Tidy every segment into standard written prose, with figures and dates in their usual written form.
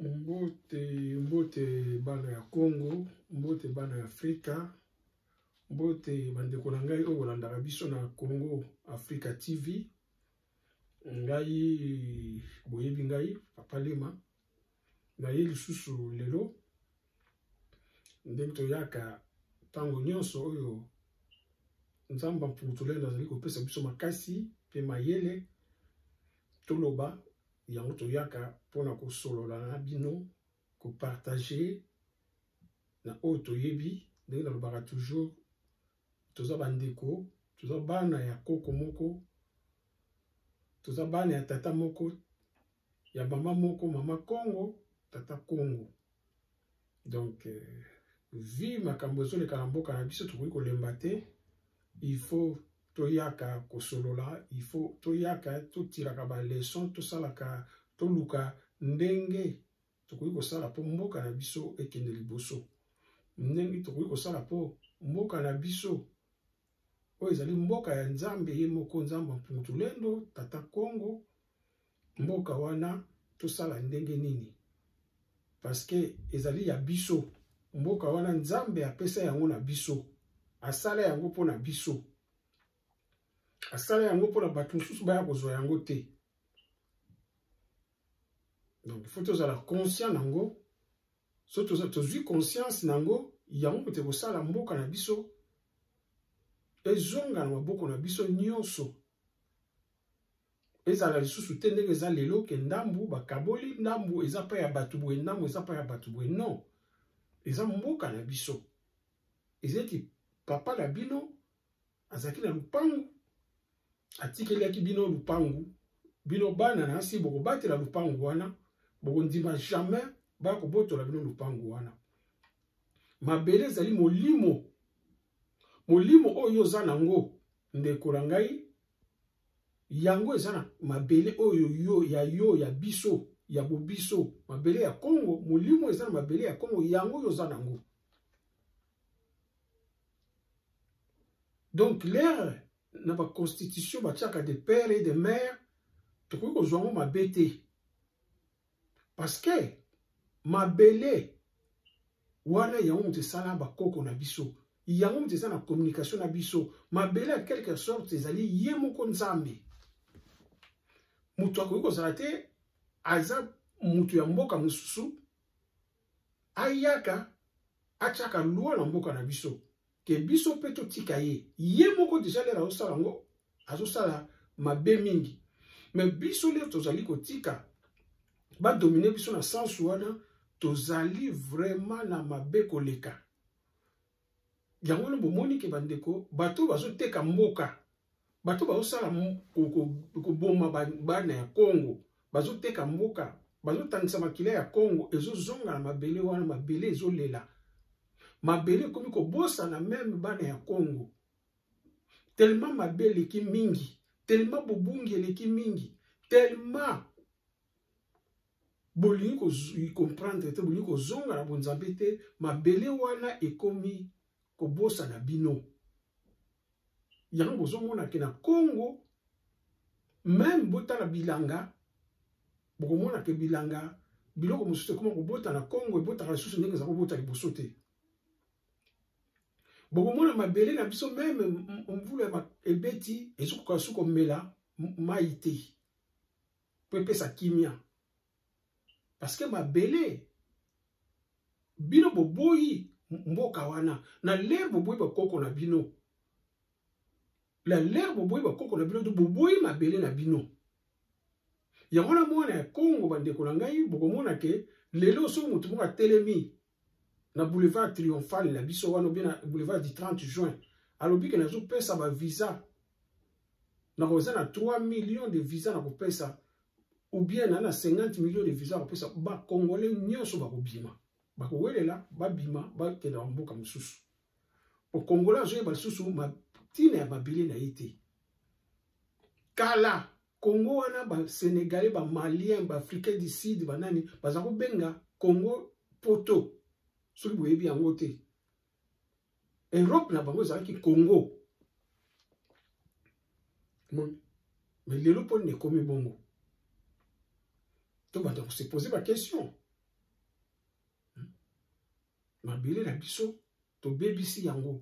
Mbote bana ya Congo, mbote bana ya Afrika, mbote bandeko na ngai oyo bolandaka biso na Congo Africa TV. Ngai boyebi ngai Papa Lema. Ngai lisusu lelo ndenge toyaka tango nyonso oyo Nzamba Mpungutulendo azali kopesa biso makasi pe mayele toloba yango toyaka pona kosolola na bino, kopartager na oyo toyebi ndenge nalobaka toujours toza bandeko, toza bana ya koko moko, toza bana ya tata moko, ya mama moko, mama Congo, tata Congo. Donc vi makambo ezoleka na mboka na biso tokoki kolemba te, il faut toyaka kosolola, il faut toyaka totiraka ba leçon, tosalaka toluka ndenge tokoki kosala po mboka na biso ekende liboso, ndenge tokoki kosala po mboka na biso oyo ezali mboka ya Nzambe ye moko, Nzamba Mpungutulendo, tata Congo. Mboka wana tosala ndenge nini parce que ezali ya biso, mboka wana Nzambe apesa yango na biso, asala yango po na biso, asala yango po na bato mosusu baya kozwa yango te. Donc il faut tozala conscient nango, so tozwi conscience nango yango te kosala mboka na biso ezonga na maboko na biso nyonso. Ezala lisusu te ndenge eza lelo ke ndambu bakaboli ndambu eza pa ya bato boye, ndambu eza pa ya bato boye, non, eza mboka na biso. Ezaki papa na bino azaki na lupangu, atikeliaki bino lupangu, bino bana na asi bokobatela lupangu wana, bokondima jamais bakobotola bino lupangu wana. Mabele ezali molimo, molimo oyo oza nango ndeko na ngai, yango eza na mabele oyo ya biso, ya bobiso, mabele ya Congo, molimo eza na mabele ya Congo, yango oyo oza nango. Donc l'air na ba constitution batiaka de père et de mère tokoki kozwa ngo mabe te, parce que mabele wana yango moto esala bakoko na biso, yango moto eza na communication na biso. Mabele ya quelque sorte ezali ye moko Nzambe. Mutu akoki kozala te aza mutu ya mboka mosusu ayaka atiaka lwa na mboka na biso ke biso pe totika ye, ye moko deja lera azosala ngo, azosala mabe mingi. Mais biso lero tozali kotika badomine biso na sens wana, tozali vraiment na mabe koleka. Yango no bomoni ke bandeko bato bazoteka mboka, bato bazosala koboma bana ya Congo, bazoteka mboka, bazotangisa makila ya Congo, ezozonga na mabele wana, mabele ezolela. Mabele komi kobosa na même bana ya Congo. Tellement mabele ki mingi, tellement bobungi eleki mingi, tellement bolingi comprendre te, bolingi kozonga na bonzambe te, mabele wana ekomi kobosa na bino. Yango bozomona ke na Congo, même bota na bilanga, bokomona ke bilanga, biloko mosusu ekoma kobota na Congo, ebotaka lisusu ndenge eza kobota liboso te. Bokomona mabele na biso même mvula ebeti ezokoka suko mela mai te po epesa kimia, parce que mabele bino boboyi mboka wana, na lere boboyi bakoko na bino, la lere boboyi bakoko na bino, boboyi mabele na bino. Yango na mwana ya Congo bandeko na ngai, bokomona ke lelo so mutu moko atelemi na boulevard triomphal na biso wana, bien na boulevard du 30 juin, alobi ke nazo pesa ba visa, na koza na 3 millions de visa na kopesa, ou bien na 50 millions de visa na kopesa, ba Congolais nyonso bakobima, bakowelela babima bakenda mboka mosusu. Po Congolais azoyeba lisusu matina ya mabele na ye te. Kala Congo wana ba Sénégalais, ba Malien, ba Africain du Sud, ba nani baza kobenga Congo poto, soki boyebi yango te. Europe na bango ezalaki Congo. Mais lelo po ne komi bongo. Donc on se poser la question. mabele na biso to bebisi yango.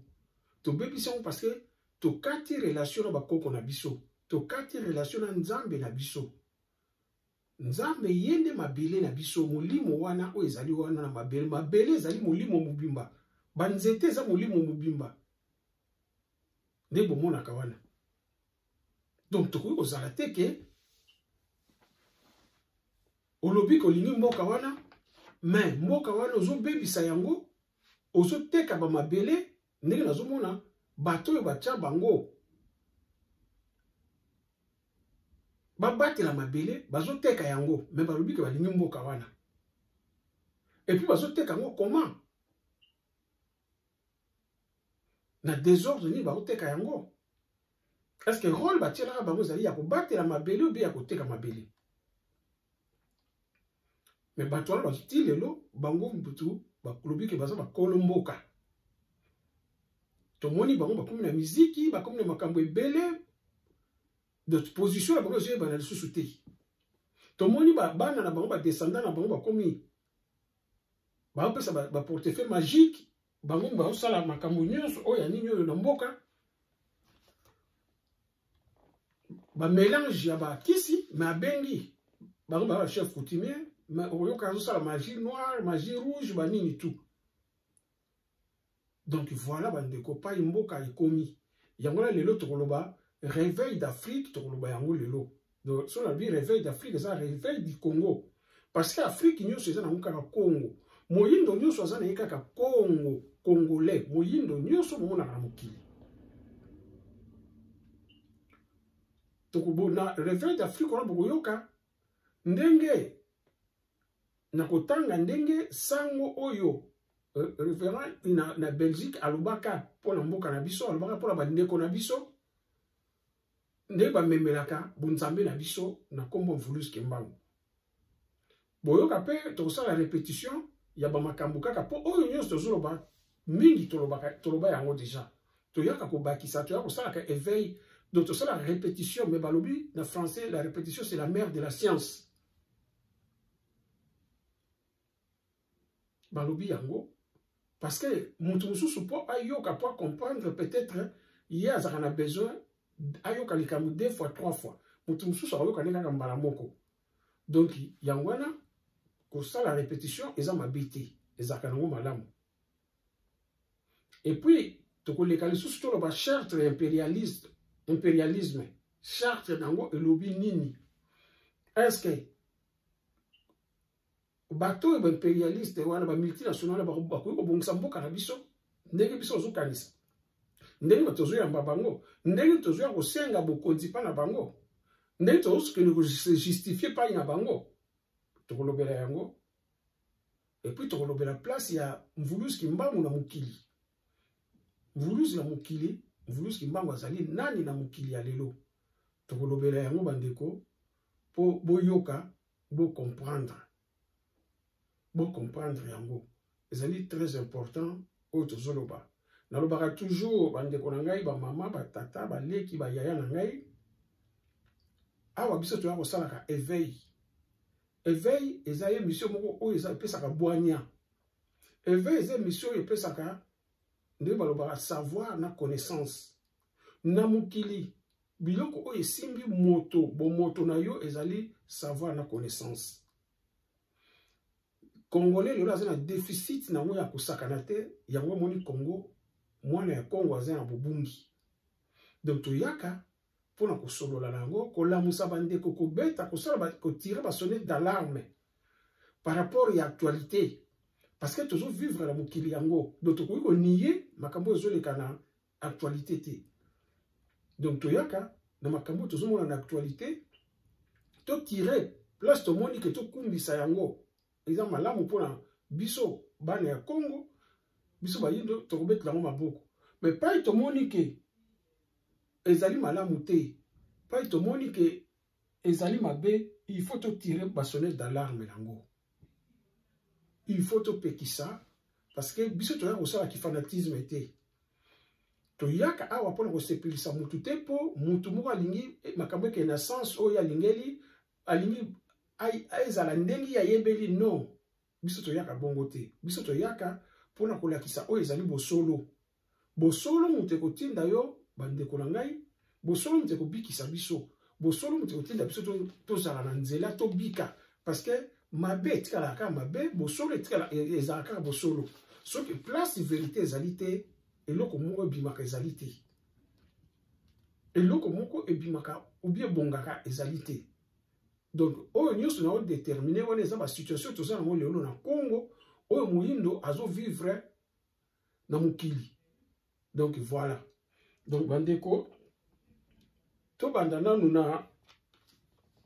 To bebisi yango parce que to kati relation na bakoko na biso. To kati relation na nzambe na biso. Nzambe yende mabele na biso molimo wana o ezali wana na mabele. Mabele ezali molimo mobimba. Banzete eza molimo mobimba. Nde bomonaka wana. Donc tokoki kozala te ke olobi kolingi mboka wana, mais mboka wana ozobebisa yango, ozoteka ba mabele, ndenge nazomona bato oyo batya bango babatela mabele, bazoteka yango, mais balobi ke balingi mboka wana. Et puis bazoteka yango comment? Na désordre ni bazoteka yango. Est-ce que rôle batiela bango ezali ya kobatela mabele ou bien ya koteka mabele? Mais bato wana bazoti lelo bango mbutu bakolobi ke baza bakolo mboka. Tomoni bango bakomi na miziki, bakomi na makambo ebele, de position na bango ezali bana lisusu te. Tomoni bana na bango badescendant na bango bakomi bapesa ba portefeuille magique, bango bazosala makambo nyonso oyo ya nini oyo na mboka. Ba mélange ya bakisi mais abengi bango ba chef coutumier. Mais oyoka azosala magie noire, magie rouge, banini tout. Donc voilà bandeko pa mboka ekomi. Yango la lelo tokoloba réveil d'Afrique tokoloba yango lelo. Donc so la bi réveil d'Afrique ça réveil du Congo. Parce que Afrique nyonso eza na kaka Congo. Moyindo nyonso aza na kaka Congo, congolais. Moyindo nyonso momona na mokili. Tokobona réveil d'Afrique ona boyoka ndenge na kotanga ndenge sango oyo référent na Belgique alobaka pona mboka na biso, alobaka pona bandeko na biso ndenge bamemelaka bunzambe na biso na kombo Mvulus Kimbangu. Boyoka pe tokosala répétition ya bamakambo kaka po oyo nyonso tozoloba mingi toloba yango déjà. Toyaka kobakisa, toyaka kosalaka éveil, donc tosala répétition, mais balobi na français la répétition c'est la mère de la science. Balobi yango parce que mutu mususu po ayoka po comprendre peut-être il a un besoin ayoka likambo 2 fois 3 fois mutu mususu ayoka neka mbala moko. Donc yangwana ko ça la répétition eza mabité ezaka nango malamu. Et puis tokoleka lisusu to ba charte impérialisme charte nango elobi nini? Est-ce que bato ba impérialiste wana ba multinational ba ko bongisa mboka na biso ndenge biso ozokanisa ndenge batozo ya bango ndenge tozo ya kosenga bokonzi pa na bango ndenge tozo ke se justifier pa na bango tokolobela yango. Et puis tokolobela place ya Mvulus Kimbangu na mokili. Mvulus na mokili, Mvulus Kimbangu azali nani na mokili ya lelo. Tokolobela yango bandeko po boyoka bo comprendre. Bon comprendre yango ezali très important oyo tozoloba. Nalobaka toujours bandeko na ngai ba mama ba tata ba leki ba yaya na ngai awa biso toya kosalaka éveil. Éveil eza émission moko oyo eza pesaka bwanya. Éveil eza émission oyo pesaka nde balobaka savoir na connaissance. Na mokili biloko oyo esimbi moto bo moto na yo ezali savoir na connaissance. Congolais lelo aza na déficit na ngo ya kosakana te yango moni Congo mwana ya Congo aza na bobungi. Donc toyaka pona kosolola nango kolamusa bandeko kobeta kosala kotire ba sonnette d'alarme par rapport à actualité parce que toujours vivre la mokili yango donc tokoki ko nier makambo ezoleka na actualité te. Donc toyaka na makambo tozomona na actualité to tirer place to moni que to kumbisa yango. Eza malamu pona biso bana ya Congo biso bayindo tokobetela ngo maboko mais pas tomoni ke ezali malamu te pas tomoni ke ezali mabe. Il faut to tirer ba sonnette d'alarme nango, il faut to pekisa parce que biso toya kosala ki fanatisme te toyaka awa pona kosepelisa mutu te po mutu moko alingi makambo ke na sens oyo alingeli alingi ezala ndenge ya yebeli non biso toyaka bongo te biso toyaka pour na kolakisa oyo ezali bosolo. Bosolo moto ekotinda yo bandeko na ngai, bosolo moto ekobikisa biso, bosolo moto ekotinda biso tozala na nzela tobika, parce que mabe etikala kaka mabe, bosolo etikala ezala kaka bosolo. Soki place vérité ezali te, eloko moko ebimaka ezali te. Eloko moko ebimaka ou bien bongaka ezali te. Donc oyo nyonso na déterminer wana eza ba situation tozala ngo lelo na Congo, oyo moyindo azo vivre na mokili. Donc voilà. Donc bandeko to banda nanu na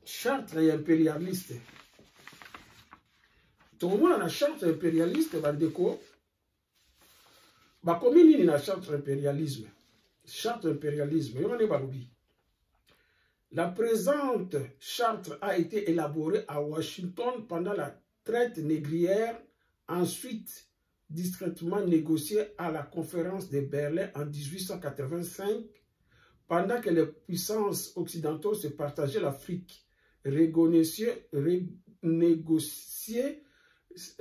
charte impérialiste. To mona na charte impérialiste bandeko ba komi nini na charte impérialisme. Charte impérialisme yomane balobi. La présente charte a été élaborée à Washington pendant la traite négrière, ensuite discrètement négociée à la conférence de Berlin en 1885, pendant que les puissances occidentales se partageaient l'Afrique, renégociée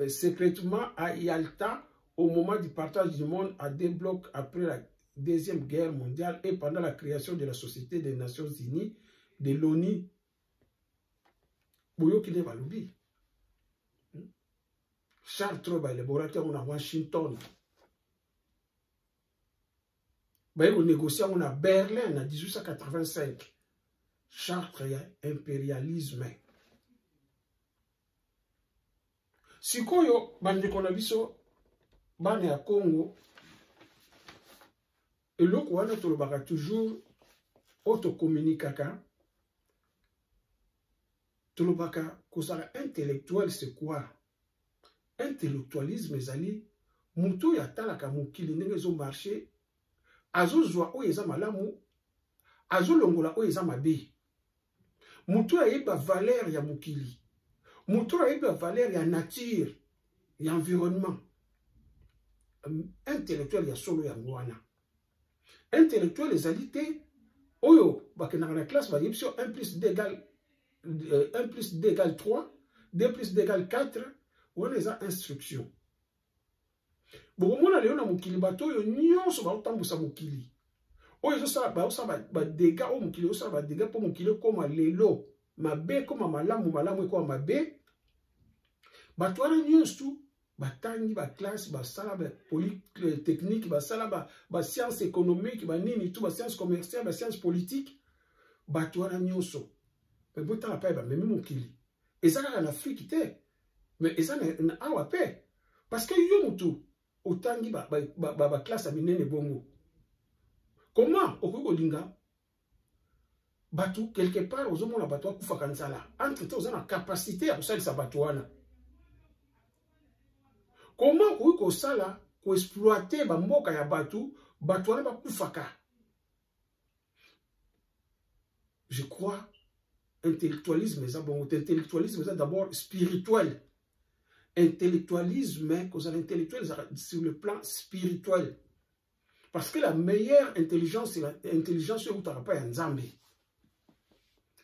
secrètement à Yalta au moment du partage du monde à deux blocs après la Deuxième Guerre mondiale et pendant la création de la Société des Nations Unies, de l'ONU. Boyokine balobi. Chartres ba laboratoire à Washington. Ba yo négocier à Berlin en 1885. Charte ya impérialisme. Sikoyo bandeko na biso bana ya Congo eloko wana tolobaka toujours autocommunicaka tolobaka kozala intellectuel c'est quoi? Intellectualisme ezali mutu ya talaka mokili ndenge zo marché azozwa oyo eza malamu azolongola oyo eza mabe mutu ayeba valeur ya mokili mutu ayeba valeur ya nature ya environnement intellectuel ya solo yango wana intellectuel ezali te oyo bakendaka na classe bayebisi 1 plus 2 égale 1 plus 2 égale 3 2 plus 2 égale 4 wana eza instruction bokomona lelo na mokili bato oyo nyonso baotambusa mokili oyo ezosala badega oyo mokili ezosala badega mpo mokili ekoma lelo mabe ekoma malamu malamu ekoma mabe bato wana nyonso batangi baklasse basala polytechnique basala bascience économique banini tout bascience commerciale bascience politique bato wana nyonso botala pa bamemi mokili eza kaka na Afrique te mais eza na awa pe parce que yo mutu otangi baklasse ya minene bongo comment okoki kolinga bato quelque part ozomona bato akufaka nzala entre te oza na capacité ya kosalisa bato wana comment okoki kosala koexploite bamboka ya bato wana bakufaka. Je crois intellectualisme eza bongo intellectualisme eza d'abord spirituel. Intellectualisme kozala intellectuel sur le plan spirituel parce que la meilleure intelligence c'est l'intelligence oyo utaka pa ya nzambe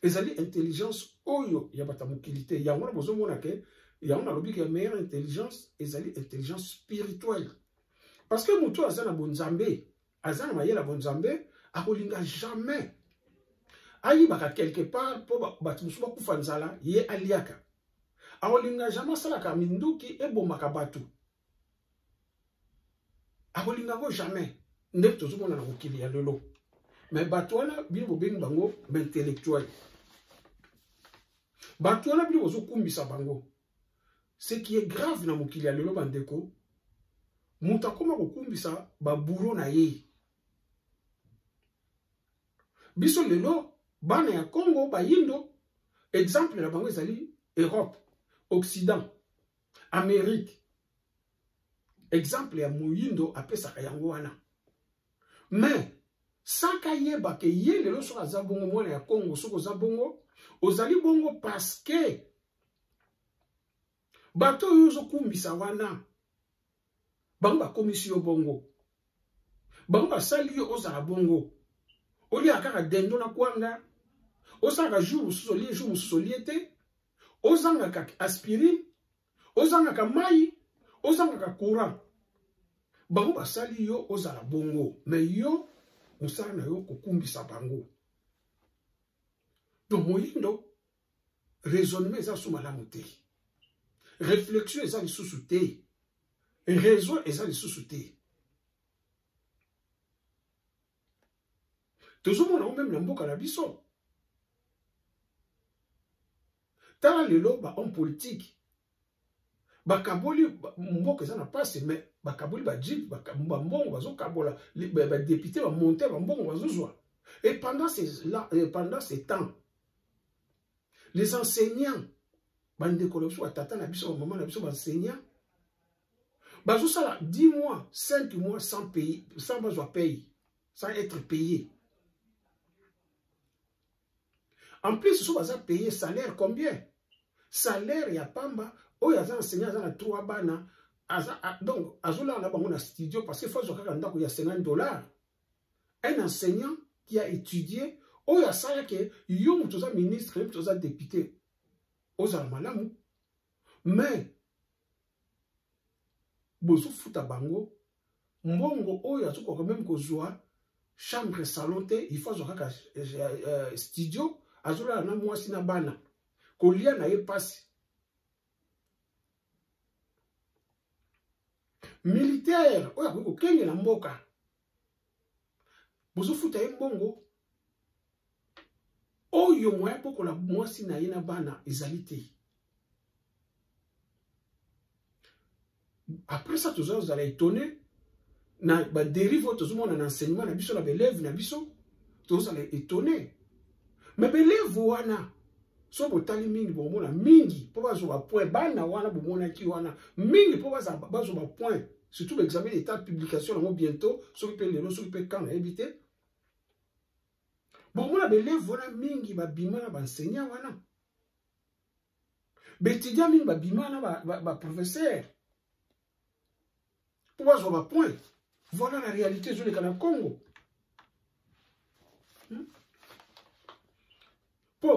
ezali intelligence oyo ya bata mokili te yango na bozomona ke yango nalobi ke meilleure intelligence ezali intelligence spirituelle parce que mutu aza na bonzambe aza na mayele ya bonzambe akolinga jamais ayibaka quelque part mpo bato mosusu bakufa nzala ye aliaka akolinga jamais asalaka minduki ebomaka bato akolinga ngo jamais nde tozomona na mokili ya lelo mais bato wana bino bobengi bango baintellectuel bato wana bino bozokumbisa bango ce qui est grave na mokili ya lelo bandeko mutu akoma kokumbisa baburo na ye biso lelo bana ya Congo bayindo exemple na bango ezali Europe Occident Amérique exemple ya moyindo apesaka yango wana mais saka yeba ke ye lelo soki aza bongo mwana ya Congo soki oza bongo ozali bongo parce que bato oyo ozokumbisa wana bango bakomisi yo bongo bango basali yo ozala bongo olia kaka dendo na kwanga ozanga jour mosusu olie jour mosusu olie te ozangaka aspirine ozangaka mai ozangaka courant bango basali yo ozala bongo mais yo mosala na yo kokumbisa bango. Donc moyindo raisonnement eza so malamu te, réflexion eza lisusu te, raison eza lisusu te. Tozomona même na mboka na biso tala lelo ba homme politique bakaboli mboka eza na passe mais bakaboli ba jeep bambongo bazokabola ba député ba monter bambongo bazozwa. Et pendant ces temps les enseignants bande kolopso tata na biso maman na biso ba enseignants bazosala 10 mois 5 mois sans payer, sans besoin payer, sans être payé. En plus, ils sont payés salaire combien? Salaire, il y a pamba. Oh, il y a des enseignants, il y a 3 bana. Donc, Azoula, on a un studio parce qu'il faut que il y a $50. Un enseignant qui a étudié, oh, il y a ça, il y a un ministre, il y a un député. Aux Almalamu. Mais, bozo futa bango, mbongo, oh, il y a tout même que chambre, salon, il faut un studio. Azola na mwasi na bana kolia na ye pasi militaire oya ko kenge na mboka bozo futa ye mbongo oyo moya poko la mwasi na ye na bana ezalité. Après ça tous vous allez étonner na ba dérive tous monde na enseignement na biso na élève na biso tous allez étonner. Mais belevu wana so botali mingi bomona mingi po bazo ba point bana wana bomona ki wana mingi po bazo ba point surtout l'examen d'état de publication là bientôt so ki pe lelo so ki pe quand éviter bomona belevu wana mingi ba bimana ba enseignant wana betidia mingi ba bimana ba professeur po bazo ba point. Voilà la réalité sur le Congo.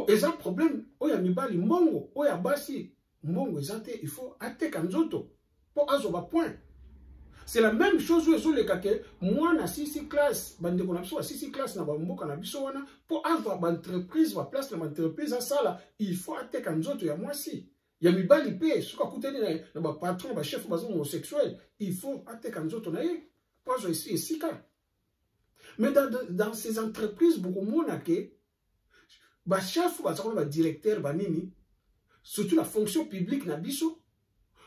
Et ça problème, il y a mibali mbongo, il y a basi mbongo ezante, il faut ateka nzoto pour azoba point. C'est la même chose où les kake moi na 6 classe, bande ko na biso 6 classe na bamboka na biso wana pour avoir entreprise wa place na entreprise à sala, il faut ateka nzoto ya moi si. Ya mibali pe suka kuteni na ba patron ba chef bazo homosexuel, il faut ateka nzoto na ye. Pour zo ici ka. Mais dans ces entreprises beaucoup mona ke ba chef ba directeur ba nini surtout la fonction publique na biso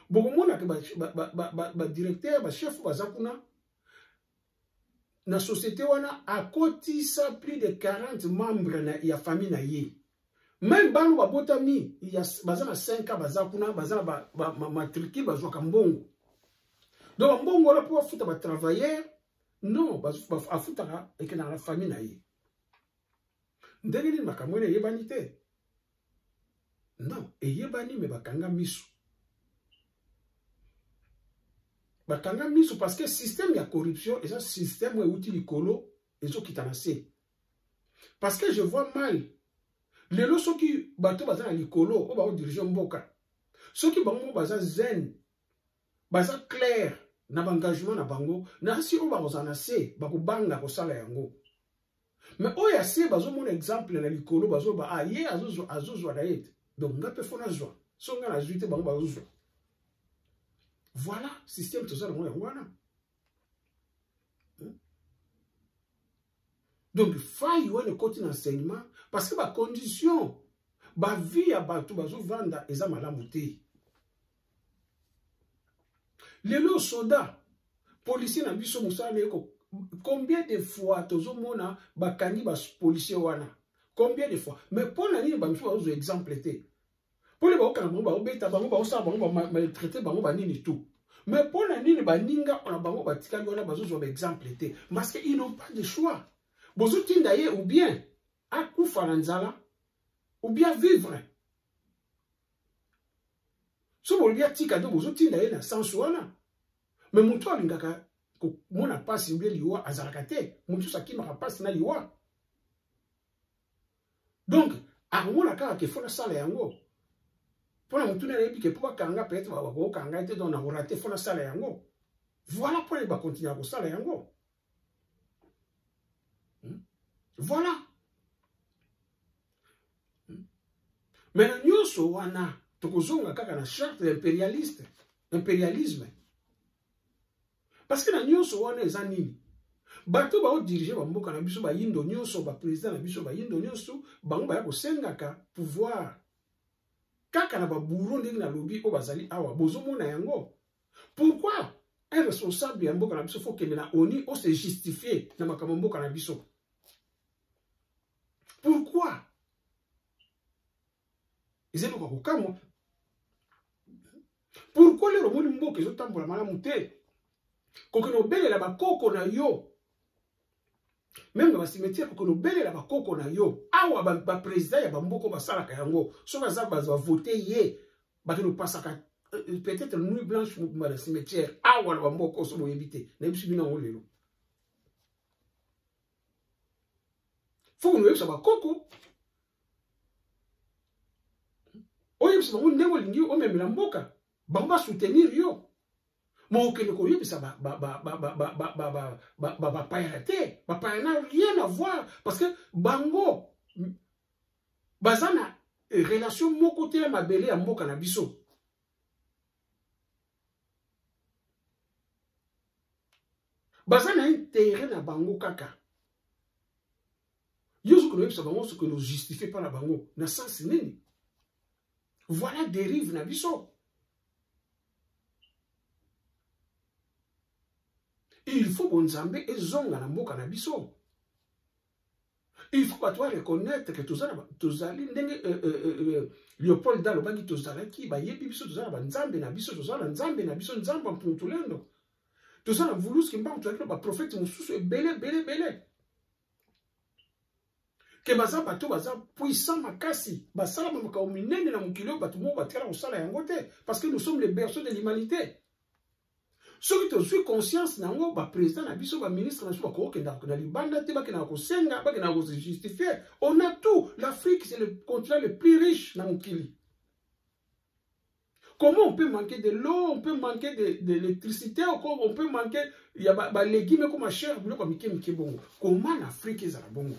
beaucoup mona ke ba directeur ba chef ba zakuna na société wana a kotisa plus de 40 membres na ya famille na ye même bango ba botami ya bazana 5 ans bazakuna bazana ba matriki bazwa kambongo donc mbongo la pour futa ba travailleur non ba afuta et que dans la famille na ye. Ndenge nini makamwene yebani te? Non, yebani me bakanga misu. Bakanga misu parce que système ya corruption et ça système où outil likolo et so kitanase. Parce que je vois mal les loso qui bato baza na likolo o ba o dirigeant mboka. Ceux qui bango baza zen baza clair na engagement na bango na si o ba ozana se ba ko banga ko sala yango. Mais oya se bazo mon exemple na likolo bazo ba ah ye azozo na yete donc ngape fona zwa so nga na zuite bango bazo. Voilà système tout ça na wana. Donc faille wana côté enseignement parce que ba condition ba vie ya bato bazo vanda eza malamu te. Lelo soda policier na biso musala eko combien de fois tozomona bakangi ba policier wana combien de fois mais pour na nini ba mso bazo exemple te pour les ba bango ba obeta bango ba osala bango ba maltraiter bango ba nini tout mais pour na nini ba ninga ona bango ba tikali wana bazo zo exemple te parce que ils n'ont pas de choix bozo tinda ye ou bien akufa na nzala ou bien vivre so bo bien tika do bozo tinda ye na sans wana mais mutu alingaka mona pasi mbeli liwa azarakate mutu sakima ka pasi na liwa donc amona kaka ke fona sala yango pona mutu na yebi ke poka kanga peut-être ba ko kanga te donc na raté fona sala yango Voilà pour les va continuer à ça yango. Voilà. Mais na nyoso wana tokozonga kaka na charte impérialisme. Parce que na nyoso wana eza nini? Bato ba diriger ba mboka na biso ba yindo nyoso ba président na biso ba yindo nyoso bango ba ya kosengaka pouvoir. Kaka na ba bourreau ndenge na lobi o bazali awa bozomona yango. Pourquoi un responsable ya mboka na biso faut kende na ONU o se justifier na makambo mboka na biso? Pourquoi? Ils aiment quoi? Pourquoi les romoni mboka ils ont tant pour la malamu te? Kokeno bele la bakoko na yo. Même dans le cimetière, kokeno bele la bakoko na yo. Awa ba président ya ba mboko basala ka yango. So baza voter ye. Ba ke no pasaka peut-être nuit blanche dans le cimetière. Awa la mboko so boyebite. Na biso bina ngolelo. Faut que nous yebisa bakoko. Oyebisa bango ndenge olingi omemela mboka. Bango ba soutenir yo. Mon que le courrier, ça va pirater. Ça n'a rien à voir. Parce que Bango, Bazana, relation mon côté à ma belle à mon cannabiso. Bazana intérêt à Bango Kaka. Yo ce que nous savons, ce que nous justifie pas la Bango. N'a sens nini. Voilà dérive na biso. Il faut que Nzambe et zonga na mboka na biso. Il faut pas toi reconnaître que tous allez Léopold Dalo bagi tous allez qui ba yebi biso tous allez Nzambe na biso tous allez Nzambe na biso Nzambe pour tout l'endo. Tous allez voulu ce qui m'a entendu ba prophète mususu belé. Que baza bato baza puissant makasi basala ba ka minene na mukilo bato mo batela osala yango te parce que nous sommes les berceaux de l'humanité. Ceux qui ont conscience, nango ba président na biso ba ministre na biso ba ko kenda na libanda te ba kena ko senga ba kena ko se justifier. On a tout. L'Afrique c'est le continent le plus riche na mokili. Comment on peut manquer de l'eau, on peut manquer de l'électricité, on peut manquer il y a ba légumes comme cher biloko mike bongo. Comment l'Afrique est à la bongo?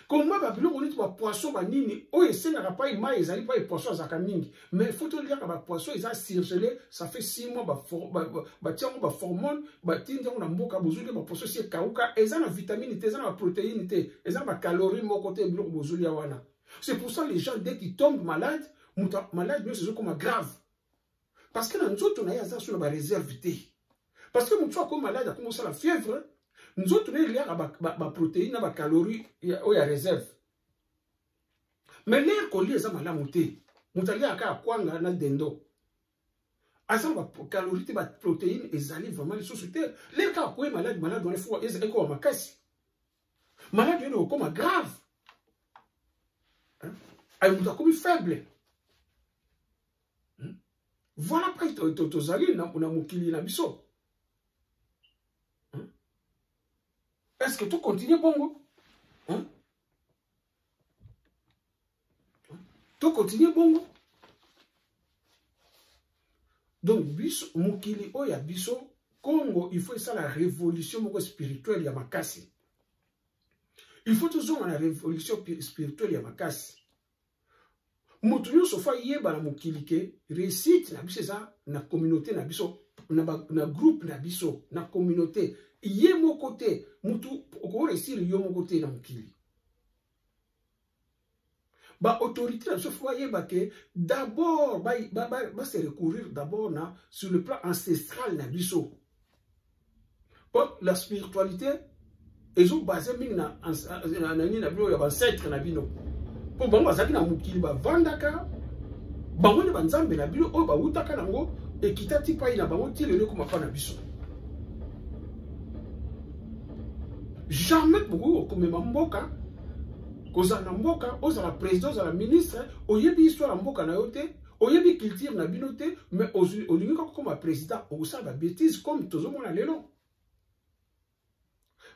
Comment ba biloko niti ba poisson ba nini o esenga pa ima ezali pa poisson azaka mingi mais il faut te dire que ba poisson ils a surgelé ça fait 6 mois ba tiango ba hormone ba tinda na mboka bozuli ba poisson c'est kauka ezana vitamine te ezana protéine te ezana ba calories mo côté biloko bozuli wana. C'est pour ça les gens dès qu'ils tombent malades malade mais c'est comme grave parce que na nzoto na yaza sur ba réserve te parce que mutu ako malade comme ça la fièvre. Nous autres, il y a des protéines, des calories, il y a des réserves. Mais l'air qu'on lit, c'est la montée. Nous allons à quoi on a dendo. Asa des calories, des protéines, ils allaient vraiment les sociétés. L'air qu'on est malade, on est fou, ils sont comme casse. Malade, ils sont comme grave. Ils sont comme faibles. Voilà pas ils allés, on a mokili na biso. Est-ce que tout continue bongo? Tout continue bongo? Donc, biso, mukili oya biso, Congo, il faut ça la révolution spirituelle ya makasi. Il faut toujours la révolution spirituelle ya makasi. Mutu so fa yeba na mukili ke réussite na biso ça na communauté na biso, na groupe na biso, na communauté. Yé mon côté, mutu oko réussir yo mon côté na mukili. Ba autorité na so foyer ba ke d'abord ba se recourir d'abord na sur le plan ancestral na biso. Bon, la spiritualité ils ont basé ming na bino ya ancêtre na bino. Po bango bazaki na mukili ba vandaka bango ne banzambe na bino o ba utaka nango ekitati pa ina bango tilele kuma pa na biso. Jamais beaucoup comme mboka koza na mboka oza la président oza la ministre oyebi histoire na mboka na yote oyebi culture na binote mais olingi comme président osala ba bêtise comme tozomona lelo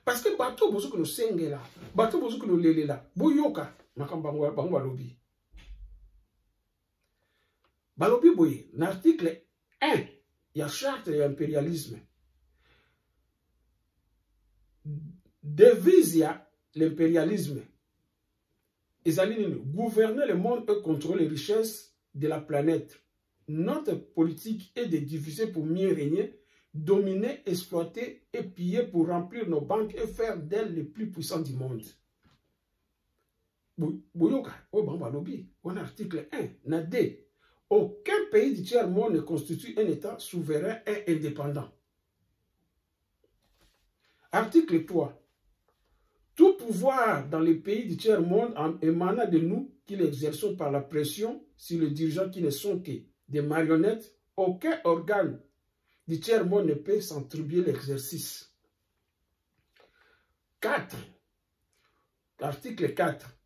parce que bato bozo que no sengela bato bozo que no lelela boyoka makamba bango balobi boye na article 1 il y a charte et impérialisme. Devise, il y a l'impérialisme. Ils allaient gouverner le monde et contrôler les richesses de la planète. Notre politique est de diviser pour mieux régner, dominer, exploiter et piller pour remplir nos banques et faire d'elles les plus puissants du monde. Boyoka, on article 1, Nade. Aucun pays du tiers-monde ne constitue un État souverain et indépendant. Article 3. Tout pouvoir dans les pays du tiers-monde émanant de nous qui l'exerçons par la pression sur les dirigeants qui ne sont que des marionnettes. Aucun organe du tiers-monde ne peut s'attribuer l'exercice. 4. Article 4.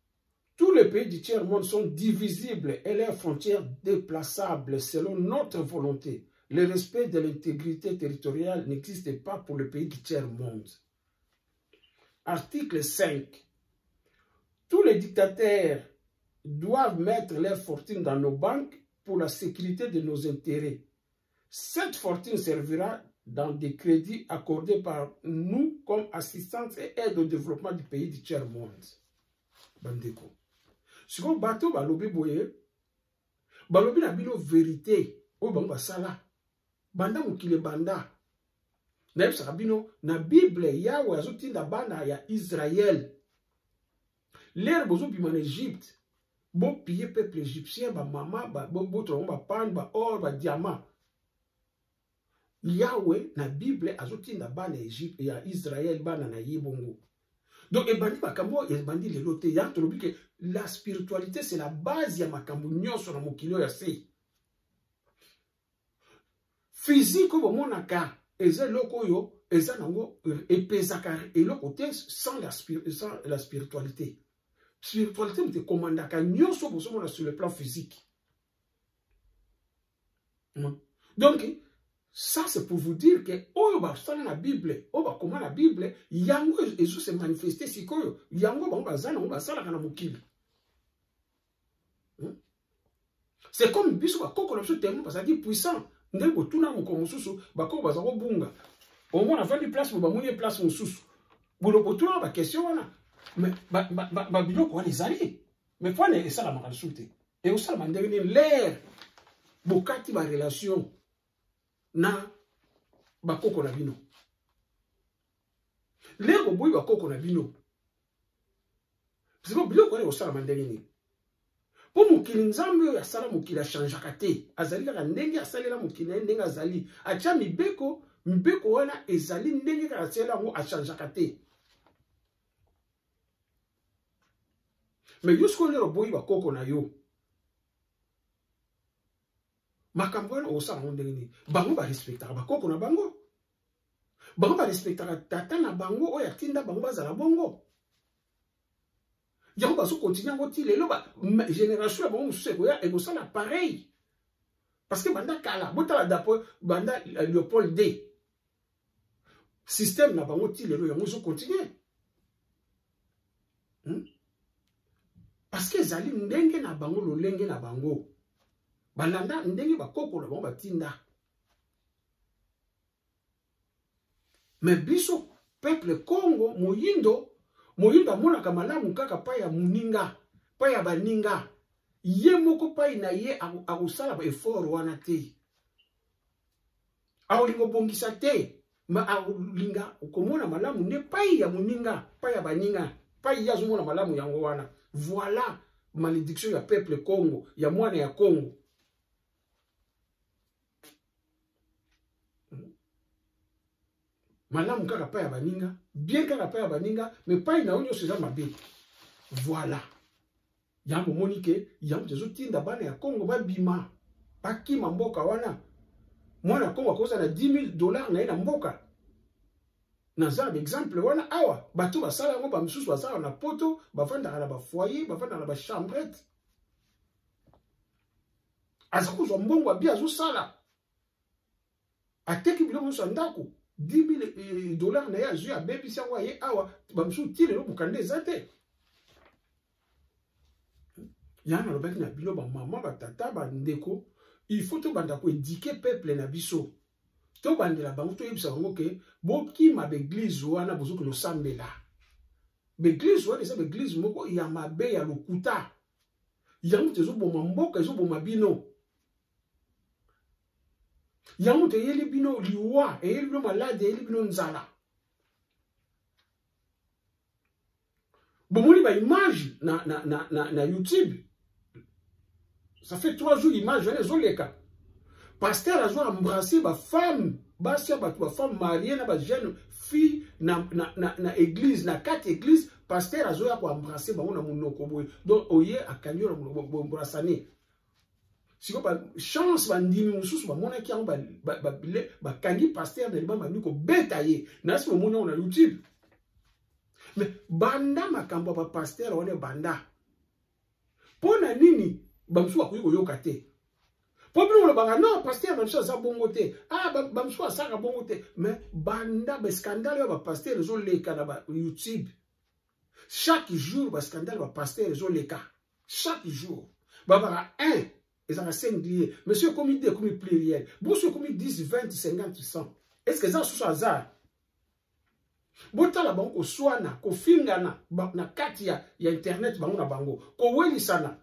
Tous les pays du tiers-monde sont divisibles et leurs frontières déplaçables selon notre volonté. Le respect de l'intégrité territoriale n'existe pas pour les pays du tiers-monde. Article 5. Tous les dictateurs doivent mettre leur fortune dans nos banques pour la sécurité de nos intérêts. Cette fortune servira dans des crédits accordés par nous comme assistance et aide au développement du pays du tiers-monde. Bandeko. Si vous bateau balobi boye, balobi na bino vérité, o banga sala. Banda mukile banda. Na yebisa bino na Bible Yahweh azotinda bana ya Israël. L'air bozo bima en Égypte. Bo piller peuple égyptien ba mama ba bo trongo ba pan ba or ba diamant. Yahweh na Bible azotinda bana Égypte ya Israël bana na yebongo. Donc, ebandi makambo, ebandi lelote, ya tolobi que la spiritualité, c'est la base ya makambo nyonso na mokilo ya se. Physique, au monaka, eza loko yo, eza nango, epezaka, eloko te sans la spiritualité. Spiritualité, mte komandaka nyonso bosomona sur le plan physique. Donc, ça, c'est pour vous dire que, oh, bah, ça, la Bible, oh, bah, comment la Bible, yango, Jésus s'est manifesté, si quoi, yango, bah, ça, la kanamukil. C'est comme, biso, bah, koko, l'objet tellement, parce que ça dit puissant, ndel, bah, tout n'a mon comme sous, bah, koko, bah, ça, bunga. Au moins, on a fait des places, bah, mouiller place, mon sous. Pour le tout, bah, question, là. Mais, bah, bilo, quoi, les alliés. Mais, quoi, les, ça, la m'a consulté. Et aussi, la m'a devenu l'air, bokati, bah, relation. Na bakoko na bino. Lego boy bakoko na bino. Parce que biloko ko osala mandenge ni. Po mokili nzambe ya sala mokili changeaka te. Azali kaka ndenge asalela mokili ndenge azali. Acha mibeko wana ezali ndenge kaka asalela ngo changeaka te. Mais yusko lero boy bakoko na yo. Makambo wana osala ngo ndenge nini bango ba respectaka bakoko na bango bango ba respectaka tata na bango oyo atinda bango bazala bongo yango baso continue ngo ti lelo ba génération ya bango mosusu ekoya ekosala pareil parce que banda kala botala dapo banda Léopold D système na bango ti lelo yango zo continue parce que ezali ndenge na bango lolenge na bango balanda ndenge bakoko na bango batinda. Mais biso peuple Congo moyindo amonaka malamu kaka pa ya muninga pa ya baninga ye moko pa na ye akosala ba effort wana te aolingo bongisa te ma aolinga komona malamu ne pa ya muninga pa ya baninga pa ya zomona malamu yango wana. Voilà malédiction ya peuple Congo ya mwana ya Congo. Malamu kaka pa ya baninga, bien kaka pa ya baninga, mais pas ina onyo seza mabe. Voilà. Yango monike, yango jesu tinda bana ya Congo ba bima. Paki mboka wana. Mwana Congo akosa na $10,000 na ina mboka. Na za exemple wana awa, batu basala ngo ba misusu basala na poto, bafanda na ba foyer, bafanda na ba chambrette. Azakuzo mbongo bia zo sala. Ateki biloko so ndako. $10,000 na ya zui a baby si awa ye awa bamsu tile lo bukande zate yana lobaki na bilo ba mama ba tata ba ndeko il faut to banda ko éduquer peuple na biso to bandela bango to yebisa bango ke bokima beglise wana bozoki losambela beglise wana eza beglise moko ya mabe ya lokuta yango te ezoboma mboka ezoboma bino yango te eyeli bino liwa eyeli bino malade eyeli bino nzala bomoni ba image na YouTube ça fait 3 jours image wana ezoleka pasteur azo embrasser ba femme basia ba femme mariée na ba jeune fille na église na 4 églises pasteur azo ya ko embrasser bango na monoko boye donc oye akanyola embrassane siko ba chance ba ndimi mususu ba mona ki yango ba kangi pasteur de libamba biko beta ye na siko mona na YouTube mais banda makambo ba pasteur wana banda pona nini bamsu akoyi koyoka te Pobino banga non pasteur bamsu aza bongo te bamsu asaka bongo te mais banda ba scandale ba pasteur zo leka na ba YouTube chaque jour ba scandale ba pasteur zo leka chaque jour baba un ils ont singulier monsieur comme idée comme pluriel monsieur comme 10 20 50 100 est-ce que ça sous hasard botala bango ko swana ko fingana na kati ya internet bango na bango ko welisana.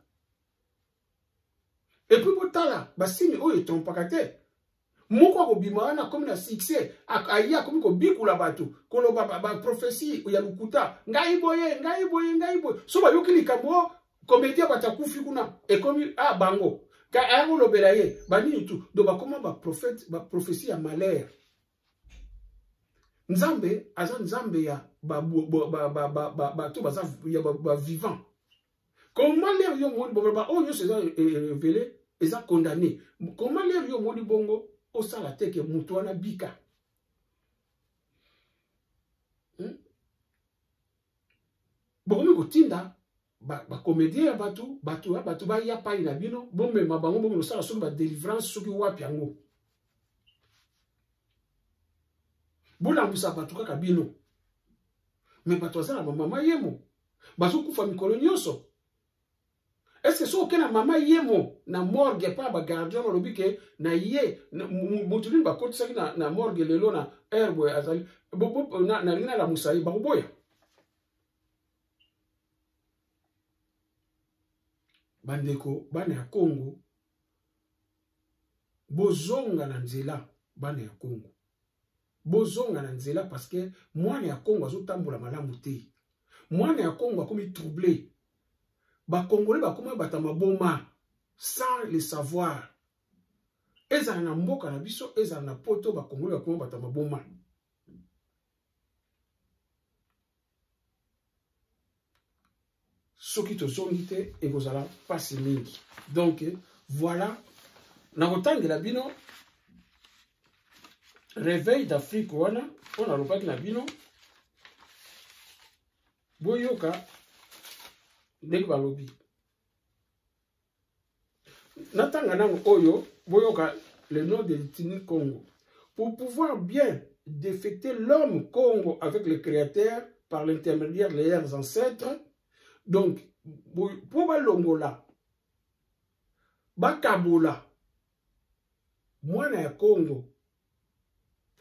Et puis botala basini oyo etompaka te moko ko bimana comme na succès aya comme ko bikula batu ko lo ba prophétie ya lukuta ngai boye so ba yokili kambo comédien batakufi kuna et comme bango ka ayo lobela ye bani tout do ba comment ba prophète ba prophétie ya malheur Nzambe aza nzambe ya to baza ya ba vivant. Comment l'air yo moni bongo ba onyo se révélé eza condamné. Comment l'air yo moni bongo o sala teke mutu wana bika. Bongo ko tinda ba comédien batu ba ya pa ina bino bombe mabango bongo sala so ba délivrance soki wapi yango. Bola mbisa batu kaka bino. Mais batu azala mama yemo. Bazo kufa mikolo nyonso. Est-ce que so kena mama yemo na morgue pa ba gardien lobi ke na ye mutuli ba kotisa na morgue lelo na herbe azali na lina la musai ba boya. Bandeko bana ya Congo bozonga na nzela bana ya Congo. Bozonga na nzela parce que mwana ya Congo azotambola malamu te. Mwana ya Congo akomi troublé. Ba Congolais bakoma batama boma sans le savoir. Ezana na mboka na biso, ezana na poto ba Congolais bakoma batama boma. Soki to zonite e kozala pasi mingi. Donc voilà na kotangela bino réveil d'Afrique wana on a lopaki na bino boyoka ndenge balobi natanga nango oyo boyoka le nom de l'ethnie Congo pour pouvoir bien défecter l'homme Congo avec le créateur par l'intermédiaire de leurs ancêtres. Donc pour balongola bakabola mwana ya Congo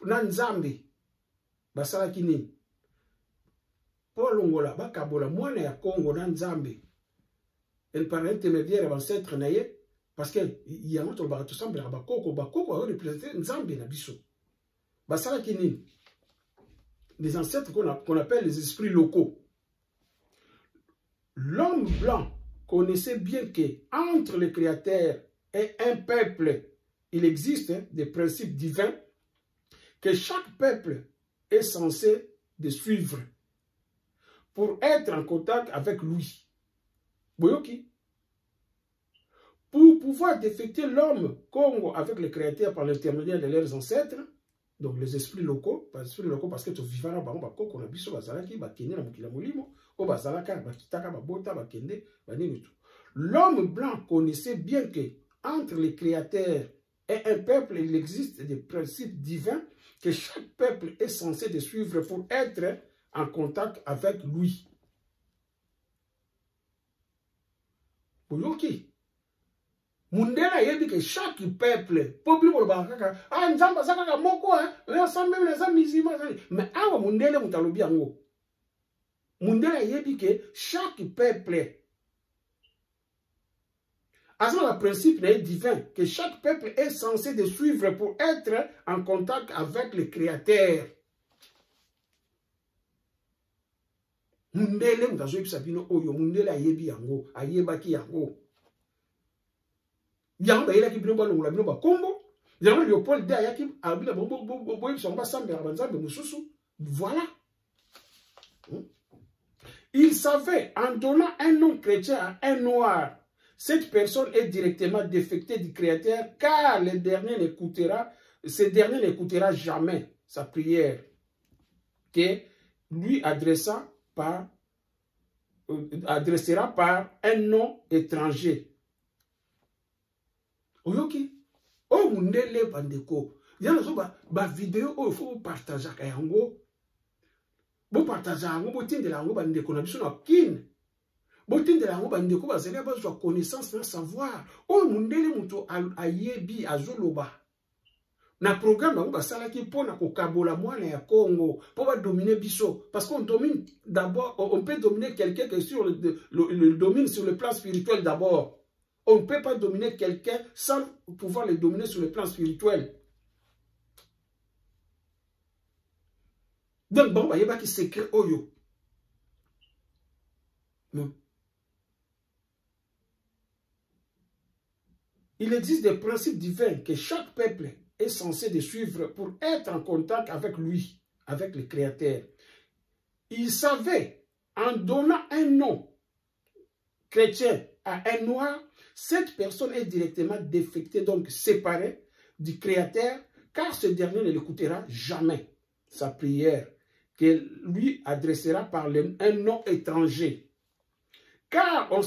na Nzambe basalaki nini pour longola bakabola mwana ya Congo na Nzambe par l'intermédiaire ancêtre na ye parce que yango to ba to sambela bakoko a représenter Nzambe na biso basalaki nini les ancêtres qu'on appelle les esprits locaux. L'homme blanc connaissait bien que entre le créateur et un peuple il existe des principes divins que chaque peuple est censé de suivre pour être en contact avec lui. Boyoki. Pour pouvoir défecter l'homme Congo avec le créateur par l'intermédiaire de leurs ancêtres, donc les esprits locaux parce que tu vivras là-bas, on a biso bazalaki, bakende na mokila molimo, o bazalaka, bakitaka, babota, bakende, banini tout. L'homme blanc connaissait bien que entre les créateurs et un peuple, il existe des principes divins que chaque peuple est censé de suivre pour être en contact avec lui. Boyoki. Mundela yebi que chaque peuple, peuple pour le bakaka, ah nzamba zakaka moko ensemble même les musulmans, mais awa mundele mutalobi yango. Mundela yebi que chaque peuple a le principe divin que chaque peuple est censé de suivre pour être en contact avec le Créateur. Mundele mutazoyebi sabino oyo mundela yebi yango, ayebaki yango. Yango ba yelaki bino balongola bino ba kombo. Yango Léopold de ayaki abila boyebi songo ba sambela banzambe mususu. Voilà. Il savait, en donnant un nom chrétien à un noir, cette personne est directement défectée du Créateur, car ce dernier n'écoutera jamais sa prière, que lui adressera par un nom étranger. Oyoki, oh mundele bandeko, yana zo ba vidéo oh faut partager kayango, bo partager yango bo tindela yango bandeko na biso na kin, bo tindela yango bandeko ba zela ba zo connaissance na savoir, oh mundele muto ayebi azoloba. Na programme yango ba salaki pona ko kabola mwana ya Congo, pour ba dominer biso, parce qu'on domine d'abord, on peut dominer quelqu'un qui est sur le domine sur le plan spirituel d'abord. On ne peut pas dominer quelqu'un sans pouvoir le dominer sur le plan spirituel. Donc, bon, il y a qui secret oyo. Non. Il existe des principes divins que chaque peuple est censé de suivre pour être en contact avec lui, avec le Créateur. Il savait, en donnant un nom chrétien à un noir, cette personne est directement défectée, donc séparée du Créateur, car ce dernier ne l'écoutera jamais sa prière, qu'elle lui adressera par un nom étranger. Car on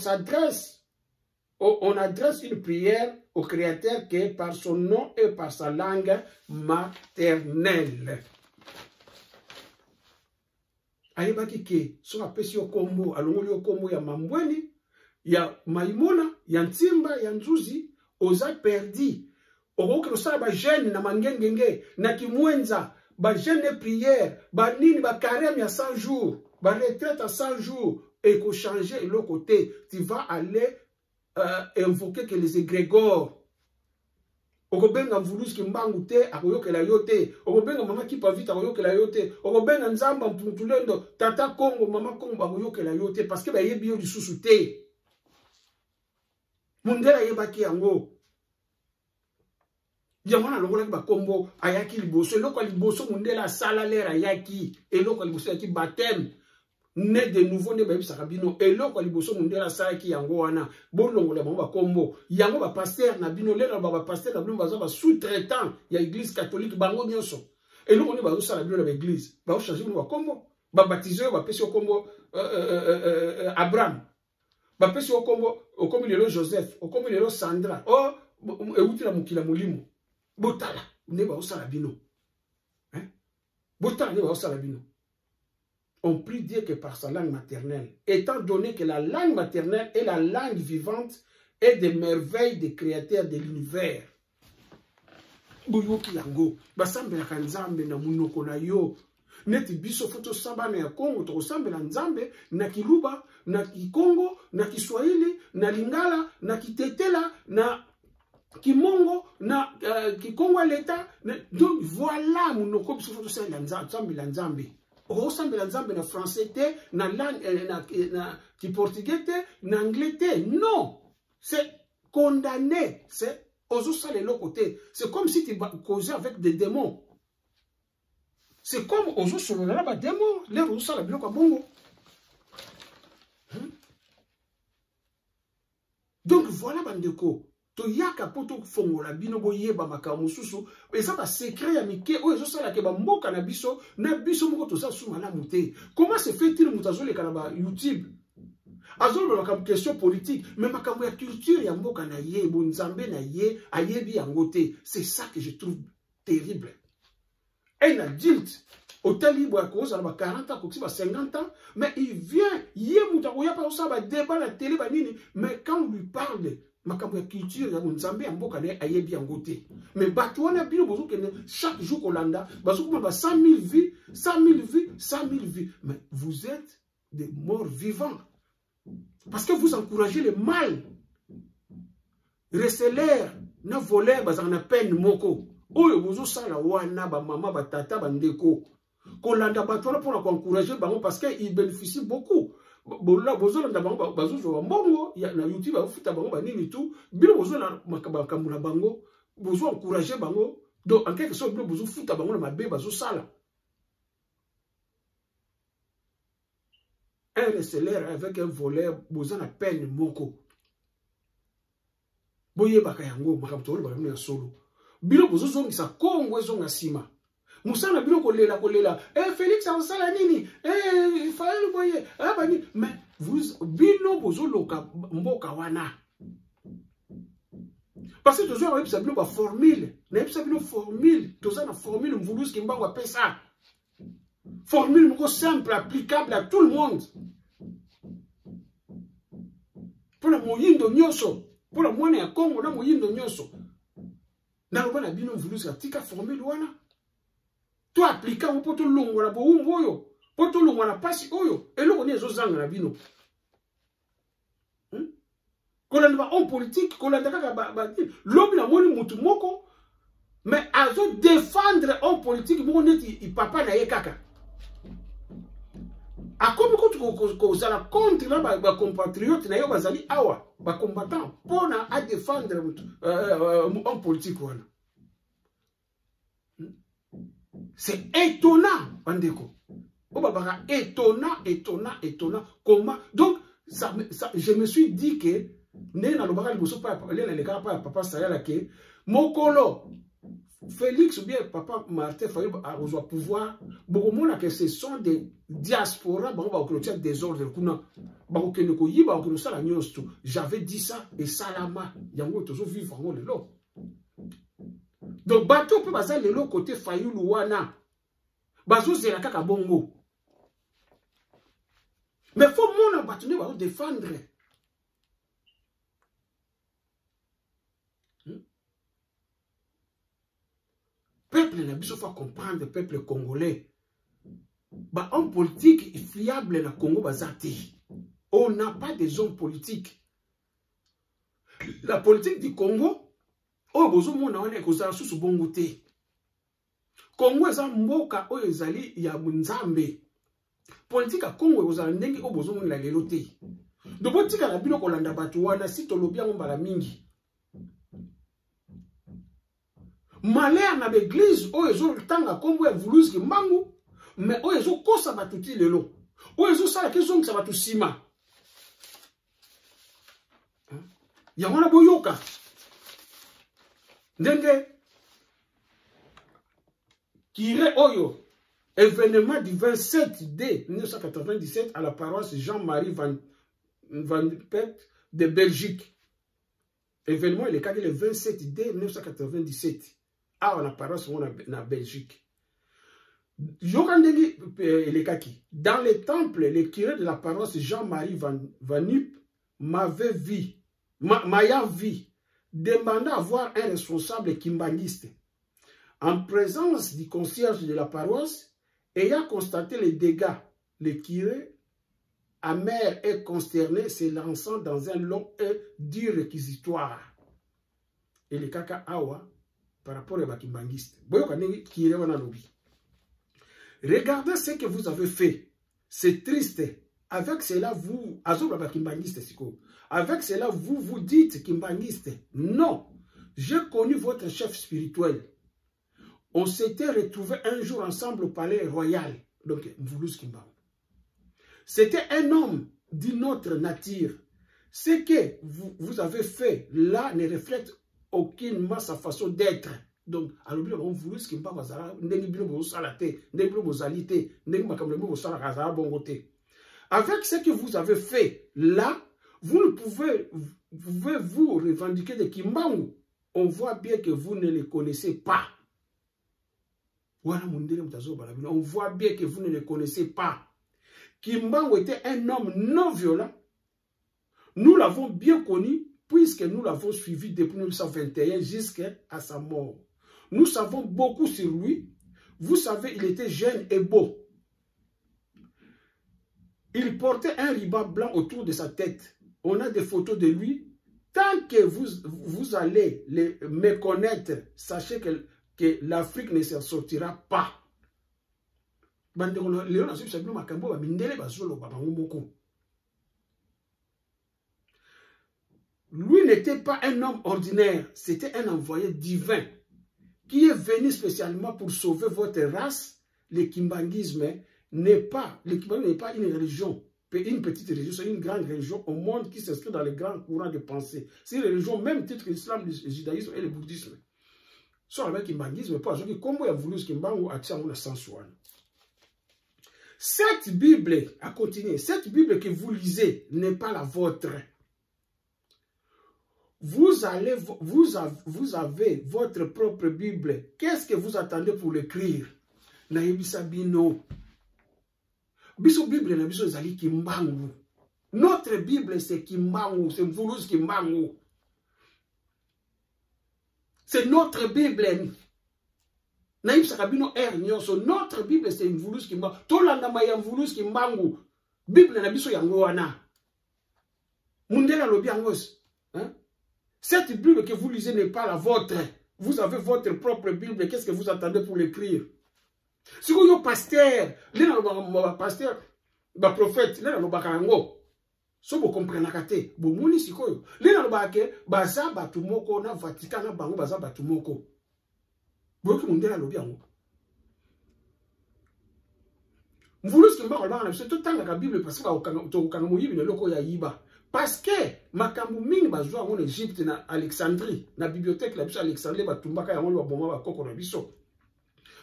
adresse une prière au Créateur qui est par son nom et par sa langue maternelle. Ayebaki ke, so apesi yo kombo, alongoli yo kombo ya mambweni, ya maimona, ya ntimba, ya nzuzi, oza perdi. Okoki losala ba jeune na mangengenge, na kimwenza, ba jeune prière, ba nini, ba carême ya 100 jours, ba retraite à 100 jours, et qu'on change le côté, tu vas aller invoquer que les égrégores. Okobenga mvulusi kimbangu te, akoyokela yote. Okobenga mama kipa vita, akoyokela yote. Okobenga nzamba mputulendo, tata Kongo, mama Kongo, akoyokela yote, parce que ba yebi yo lisusu te. Mundela yebaki yango. Yamana longola ki bakombo ayaki liboso. Eloko liboso mundela sala lera ayaki. Eloko liboso yaki baptême. Né de nouveau ne bayebi sakabino. Eloko liboso mundela sala ki yango wana. Bon longola bango bakombo. Yango ba pasteur na bino lera ba pasteur na bino baza ba sous-traitant ya église catholique bango nyonso. Eloko ne bazo sala bino na église. Ba changer bino bakombo. Ba baptiser ba pesi kombo Abraham. Ba pesi kombo okomi lelo Joseph, okomi lelo Sandra, oh, euti la mukila mulimo. Botala, ne ba osala bino. Hein? Botala ne ba osala bino. On prie Dieu que par sa langue maternelle, étant donné que la langue maternelle est la langue vivante et des merveilles des créateurs de l'univers. Boyoki yango, basambela kanzambe na munoko na yo. Neti biso foto samba na ya Congo, to sambela nzambe na kiluba, na kikongo, na kiswahili, na lingala, na kitetela, na kimongo, na kikongo l'État. Donc voilà munoko biso foto sambela nzambe. O sambela nzambe na français te, na langue na portugais te, na anglais te. Non, c'est condamné, c'est ozo sale le côté. C'est comme si tu causais avec des démons. C'est comme ozo solo la ba démon, les ozo sala biloko bongo. Donc voilà bandeko. To yaka poto fongola bino boyeba makambo susu eza ba secret ya mike o ezosala ke ba mboka na biso moko toza suma la muté. Comment se fait-il mutazo leka na ba YouTube azolo la question politique mais makambo ya culture ya mboka na ye bonzambe na ye ayebi yango te. C'est ça que je trouve terrible. Un adulte au talibo ya koza na 40 ans koksi ba 50 ans mais il vient yé mutako ya pa osaba débat la télé ba nini mais quand on lui parle makambo ya culture ya nzambe ya mboka na ayebi yango te. Mais bato wana bino bozo kene chaque jour kolanda bazo kuma 100 000 vies, 100 000 vies, 100 000 vies. Mais vous êtes des morts vivants. Parce que vous encouragez le mal. Receler na voler bazana peine moko. Oyo bozo sala wana ba mama ba tata ba ndeko. Kolanda bato wana pour encourager bango parce que ils bénéficient beaucoup. Bola bozo landa bango bazo zo mbongo ya na YouTube ba futa bango ba nini tout. Bilo bozo na makambo na bango, bozo encourager bango. Donc en quelque sorte bilo bozo futa bango na mabe bazo sala. Un receleur avec un voleur bozo na peine moko. Boye baka yango makambo to ba na solo. Bilo bozo zo ngisa Kongo zo ngasima. Musana bilo kolela. Félix a sala nini? Fael boye. Bani. Mais vous bino bozo loka mboka wana. Parce que toujours avec ça bilo ba formule. Na ça bilo formule. Toza na formule mvulusi kimbango apesa. Formule mko simple applicable à tout le monde. Pour la moyindo nyoso. Pour la mwana ya Congo na moyindo nyoso. Na lobana bino mvulusi atika formule wana. To appliquer un poto longo na boumbo oyo, poto longo na pasi oyo, eloko ni ezozanga na bino. Kolanda ba homme politique, kolanda kaka ba lobi na moni mutu moko, mais azo défendre homme politique moko neti i papa na ye kaka. Akomi ko zala contre na ba compatriote na yo bazali awa, ba combattant pona a défendre homme politique wana. C'est étonnant, Bandeko. Étonnant. Comment? Donc, je me suis dit que, Mokolo, Félix ou bien Papa Martin Fayou a reçu pouvoir, beaucoup que ce sont des diasporas, j'avais dit ça, et Salama, Yango toujours vivre en l'eau. Donc, bateau peut passer de l'autre côté Fayou Louana. Bazo c'est la kaka bongo. Mais faut mon abattu va défendre. Peuple n'a pas faut comprendre peuple congolais. Bah homme politique est fiable na Congo bazati. On n'a pas des hommes politiques. La politique du Congo. Oh, bozo mona wana ekozala susu bongo te. Congo eza mboka oyo ezali ya Nzambe. Politique ya Congo ekozala ndenge o bozo mona lelo te. Donc botika na bino kolanda bato wana si tolobi yango mbala mingi. Malaya na l'église oyo ezo tanga kombo ya vuluski mbangu, mais oyo ezo kosa bato ti lelo. Oyo ezo sala kezo ngisa bato sima. Ya wana boyoka. Ndenge Kire Oyo, événement du 27 d 1997 à la paroisse Jean-Marie Van Pet de Belgique. Événement, il est cadré le 27 d 1997 à la paroisse en Belgique. Dans le temple, le curé de la paroisse Jean-Marie Van Nup m'avait vu, demanda à voir un responsable kimbanguiste. En présence du concierge de la paroisse, ayant constaté les dégâts, le curé, amer et consterné, se lançant dans un long et dur réquisitoire. Et le kaka awa, par rapport à kimbanguiste. Regardez ce que vous avez fait. C'est triste. Avec cela, vous, avec cela, vous dites kimbanguiste. Non, j'ai connu votre chef spirituel. On s'était retrouvés un jour ensemble au palais royal. Donc, Mvulus Kimbangu. C'était un homme d'une autre nature. Ce que vous avez fait là ne reflète aucunement sa façon d'être. Donc, avec ce que vous avez fait là, vous ne pouvez vous revendiquer de Kimbangu. On voit bien que vous ne le connaissez pas. On voit bien que vous ne le connaissez pas. Kimbangu était un homme non violent. Nous l'avons bien connu puisque nous l'avons suivi depuis 1921 jusqu'à sa mort. Nous savons beaucoup sur lui. Vous savez, il était jeune et beau. Il portait un ruban blanc autour de sa tête. On a des photos de lui. Tant que vous allez les méconnaître, sachez que l'Afrique ne s'en sortira pas. Lui n'était pas un homme ordinaire, c'était un envoyé divin qui est venu spécialement pour sauver votre race. Le kimbangisme n'est pas une religion, une petite religion, c'est une grande religion au monde qui s'inscrit dans les grands courants de pensée. C'est une religion, même titre que l'islam, le judaïsme et le bouddhisme. Sur le kimbangisme, pas aujourd'hui, comme il a voulu ce kimbangu a tiré sensuel. Cette Bible, à continuer, cette Bible que vous lisez n'est pas la vôtre. Vous avez votre propre Bible. Qu'est-ce que vous attendez pour l'écrire? Naïbisa bino. Biso Bible na biso zali kimbangu. Notre Bible c'est kimbangu, c'est Mvuluz kimbangu. C'est notre Bible. Naïbisa kabino nyonso. Notre Bible c'est Mvuluz kimbangu. Tolanda maya Mvuluz kimbangu. Bible na biso yango wana. Mundela lobi angos. Hein? Cette Bible que vous lisez n'est pas la vôtre. Vous avez votre propre Bible. Qu'est-ce que vous attendez pour l'écrire? Si vous êtes pasteur, pasteur, prophète, vous comprenez que vous comprenez si vous êtes baza batumoko na Vatican na bango baza batumoko. Vous comprenez la lobby ango. Mvuluz kimba na biso to tanga ka Bible parce que to kana moyibi na loko ya yiba. Parce que makambu mingi bazwa en Égypte na Alexandrie na bibliothèque la biso Alexandrie batumbaka ya ngolo boma ba koko na biso.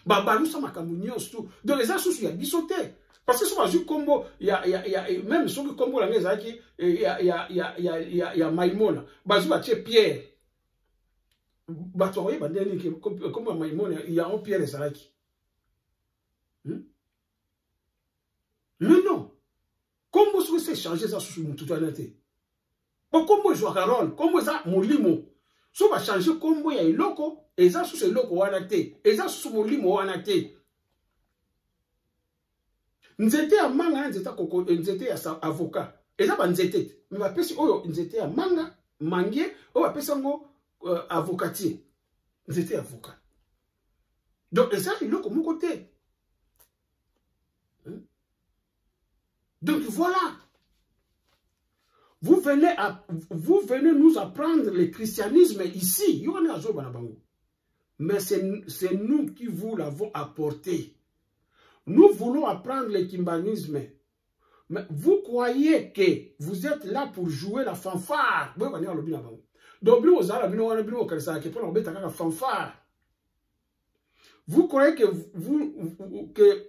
Babalusa makambu nyonso. Donc les assos ya biso te. Parce que souvent ju kombo même soki kombo la ngeza ki ya Maimona. Bazu ba tie Pierre. Batoye bandeni ki kombo ya Maimona ya on Pierre ezalaki. Non. Comment est-ce que c'est changé ça sur mon tout à l'heure? Comment je joue à rôle? Comment ça mon limo? Si on va changer comment il y a un loco, et ça sous ce loco à la tête, et ça sous mon limo à la tête. Nous étions à manga, nous étions à avocat, et ça va nous étions. Mais va passer nous étions à manga, mangué, on va passer un avocatier. Nous étions avocats. Donc et ça il loco mon côté. Donc voilà, vous venez nous apprendre le christianisme ici. Mais c'est nous qui vous l'avons apporté. Nous voulons apprendre le kimbanisme. Mais vous croyez que vous êtes là pour jouer la fanfare. Donc, vous croyez que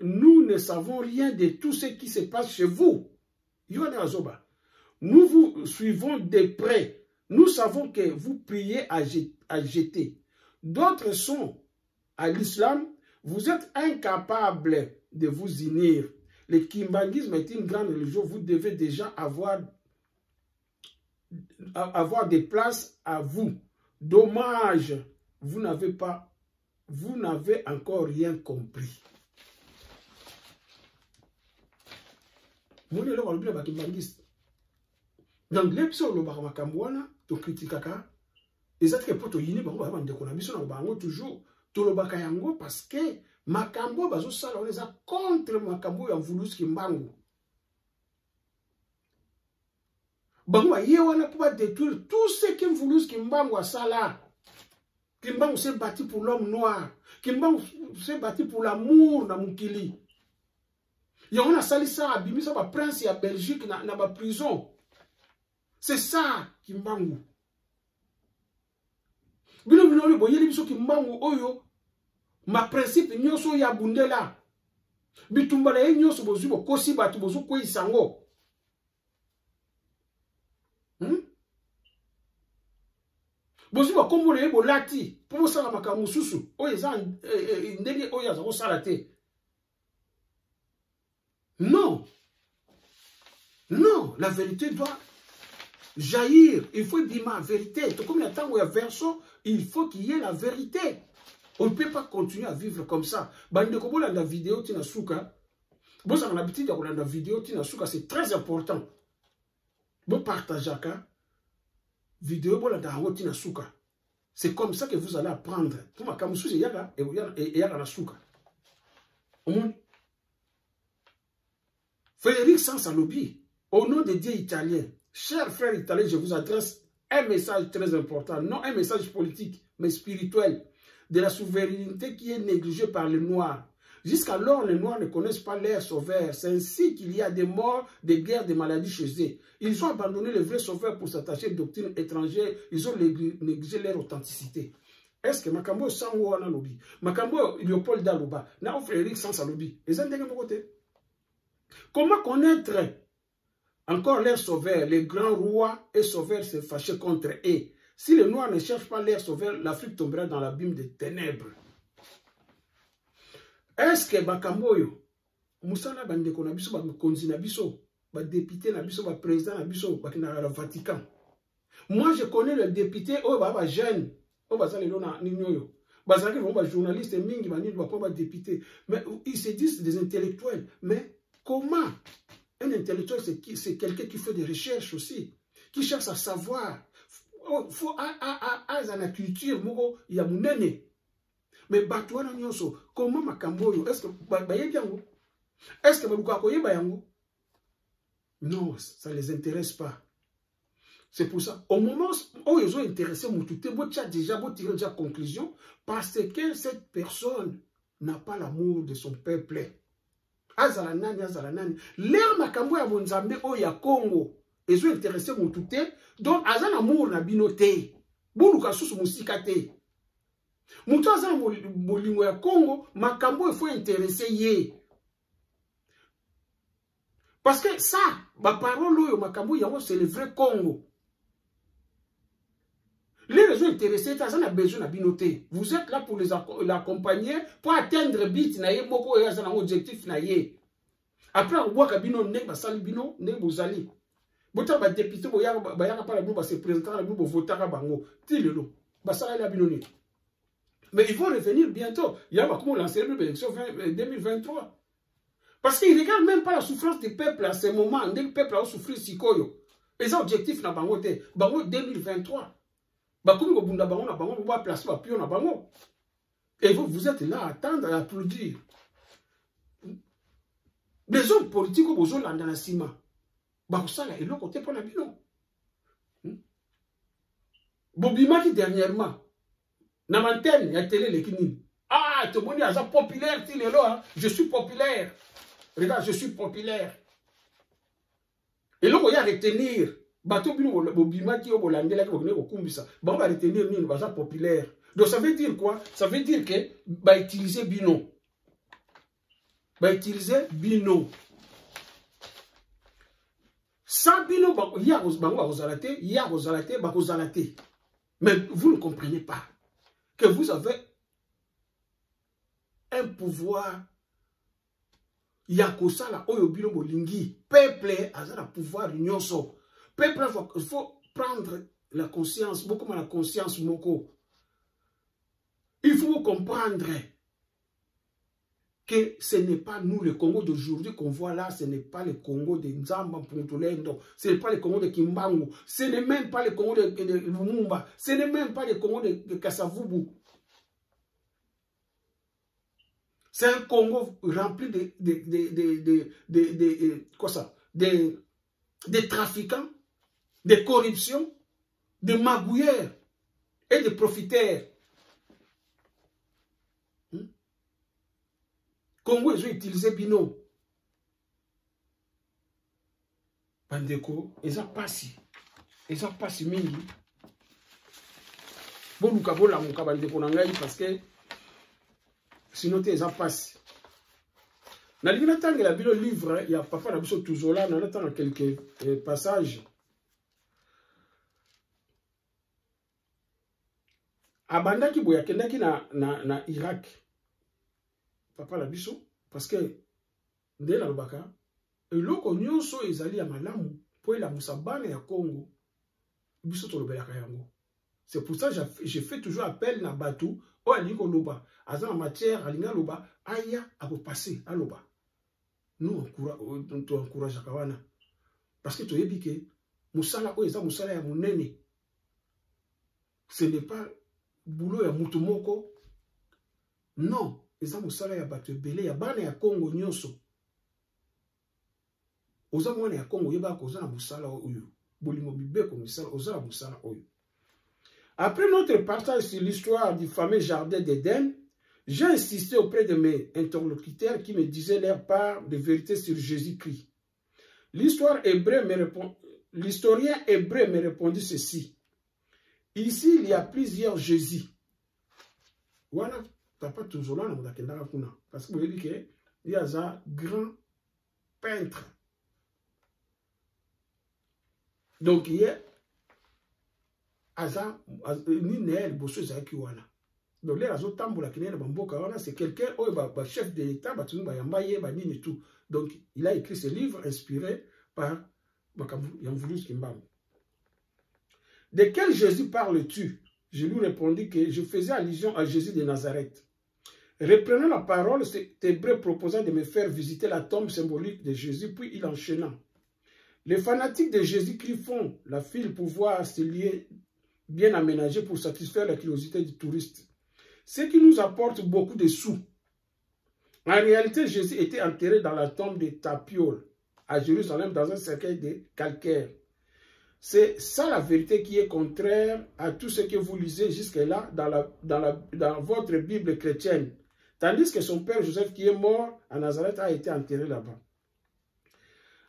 nous ne savons rien de tout ce qui se passe chez vous. Nous vous suivons de près. Nous savons que vous priez à jeter. D'autres sont à l'islam. Vous êtes incapables de vous unir. Le kimbangisme est une grande religion. Vous devez déjà avoir des places à vous. Dommage, vous n'avez encore rien compris. Donc, les personnes qui critiquent, ils ont fait pour yini toujours parce que makambo bazo sala on les a contre makambo ya Mvuluz kimbangu. Bango yewana pour détruire tout ce que Mvuluz kimbangu a sala. Kimbangu s'est battu pour l'homme noir. Kimbangu s'est battu pour l'amour na mukili. Yona sali ça abimisa ba prince ya Belgique na ba prison. C'est ça Kimbangu. Bino le boyeli biso Kimbangu oyo ma principe nyonso ya bundela. Bitumbala ye nyonso bozu bo kosi batu bozu ko isango. Bozu ba kombo le bolati pour ça makamu susu oyo za ndenge oyo za ko sala te. Non. Non, la vérité doit jaillir, il faut dire la vérité. Tout comme il y a tant de verso, il faut qu'il y ait la vérité. On ne peut pas continuer à vivre comme ça. Bande ko bolanda vidéo tina suka. Bon ça on a l'habitude de bolanda vidéo tina suka, c'est très important. Bon partageaka vidéo bolanda hango tina suka. C'est comme ça que vous allez apprendre. Tout ma kamusu c'est yaga et yaga na suka. Frédéric Sansalobi, au nom des dieux italiens, chers frères italiens, je vous adresse un message très important, non un message politique, mais spirituel, de la souveraineté qui est négligée par les Noirs. Jusqu'alors, les Noirs ne connaissent pas leur sauveur. C'est ainsi qu'il y a des morts, des guerres, des maladies chez eux. Ils ont abandonné le vrai sauveur pour s'attacher aux doctrines étrangères. Ils ont négligé leur authenticité. Est-ce que Makambo Sanwo a lobby, Makambo Léopold Dalouba, na Frédéric Sansalobi, ils ont mon côté. Comment connaître encore leur sauveur? Les grands rois et sauveurs se fâchaient contre eux. Si les Noirs ne cherchent pas leur sauveur, l'Afrique tombera dans l'abîme des ténèbres. Est-ce que Bakamboyo, Moussala Bandeko Nabiso, Bakonzi Nabiso, député Nabiso, président Nabiso, le Vatican? Moi, je connais le député, oh, bah, jeune, oh, bah, ça, les lona, n'ignoyo. Bah, ça, les journalistes, mingi, bah, pas député. Mais ils se disent des intellectuels. Mais comment? Un intellectuel, c'est quelqu'un qui fait des recherches aussi, qui cherche à savoir. Il faut la culture, il y a mon nene. Mais Batouana Nyonso, comment Makamboyo? Est-ce que Baye Biango? Est-ce que Balukakoye Bayango? Non, ça ne les intéresse pas. C'est pour ça. Au moment où ils ont intéressé Moutouté, vous avez déjà tiré déjà conclusion, parce que cette personne n'a pas l'amour de son peuple. Azalanani, Azalanani. L'air Makambo ya Bonzambe o ya Congo. Ils ont intéressé Moutouté, donc Azan amour na binote. Boulouka sous Moussikate. Moutou Azan Bolingo ya Congo, Makambo il faut intéresser yé. Parce que ça, ma parole yo Makambo yango c'est le vrai Congo. Les réseaux intéressés, Azan a besoin na binote. Vous êtes là pour l'accompagner, pour atteindre bit na ye moko et Azan objectif na ye. Après on voit que bino nek basali bino nek bozali. Bota ba député boya pas la bino ba se présenter la bino votera bango. Tilelo. Basala la bino ni. Mais ils vont revenir bientôt. Il y a comment lancer l'élection 2023. Parce qu'ils ne regardent même pas la souffrance du peuple à ce moment. Le peuple a souffert si koyo. Et ça objectif na bango te. Bango 2023. Bakoumi bunda bango na bango ba placer ba pion na bango. Et vous êtes là à attendre, à applaudir. Les hommes politiques ont besoin de la cima. Bakosala et l'autre côté pour la bino. Bobima qui dernièrement. Na mantenne, il y a télé les kinini. Ah, tout le monde est populaire, je suis populaire. Regarde, je suis populaire. Et là, on va retenir. Bateau bino bobima qui au bolangela qui va kumbisa. On va retenir ni baza populaire. Donc ça veut dire quoi? Ça veut dire que va utiliser bino. Va utiliser bino. Sans bino, il y a rozalate, mais vous ne comprenez pas que vous avez un pouvoir. Il y a que ça là, oyobino bolingi. Peuple a un pouvoir nyonso. Peuple, il faut prendre la conscience, beaucoup la conscience, moko. Il faut comprendre que ce n'est pas nous, le Congo d'aujourd'hui qu'on voit là, ce n'est pas le Congo de Nzamba Puntulendo, ce n'est pas le Congo de Kimbangu, ce n'est même pas le Congo de Lumumba, ce n'est même pas le Congo de Kassavubu. C'est un Congo rempli de trafiquants, de corruption, de magouilleurs et de profiteurs. Congo, ils ont utilisé Bino. Bandeko, ils ont passé. Ils ont passé mingi. Bon, nous avons la mouka bandeko nangai parce que sinon, ils ont passé. Dans le livre, il y a papa Nabiso toujours là, on attend quelques passages. Abanda ki boya kendaki na Irak. Papa Nabiso, parce que dès la Lubaka, et l'oko nyonso ezali ya malamu, po la musabane ya Congo. C'est pour ça que je fais toujours appel na Batou, ou à Loba, à la matière, à Loba, aya, à vous passer, à Loba. Nous, on encourage à Kawana. Parce que tu es piqué, Moussala, ou Moussala ya Mounene. Ce n'est pas boulot ya Moutumoko. Non, eza Moussala ya Batou Belé, ya Bana ya Congo Nyonso. Oza mwana ya Congo, yeba ko na Moussala oyo. Bolingo bibeko Moussala, oza Moussala oyo. Après notre partage sur l'histoire du fameux jardin d'Éden, j'ai insisté auprès de mes interlocuteurs qui me disaient leur part de vérité sur Jésus-Christ. L'historien hébreu me répondit ceci. Ici, il y a plusieurs Jésus. Voilà, papa toujours là, parce que vous voyez qu'il y a un grand peintre. Donc, il y a donc c'est quelqu'un, chef de l'État, tout. Donc il a écrit ce livre inspiré par de quel Jésus parles-tu? Je lui répondis que je faisais allusion à Jésus de Nazareth. Reprenant la parole, cet hébreu proposa de me faire visiter la tombe symbolique de Jésus, puis il enchaîna. Les fanatiques de Jésus-Christ font la file pour voir ce lieu bien aménagé pour satisfaire la curiosité du touriste. Ce qui nous apporte beaucoup de sous. En réalité, Jésus était enterré dans la tombe de Tapiole, à Jérusalem, dans un cercueil de calcaire. C'est ça la vérité qui est contraire à tout ce que vous lisez jusque-là dans votre Bible chrétienne. Tandis que son père Joseph, qui est mort à Nazareth, a été enterré là-bas.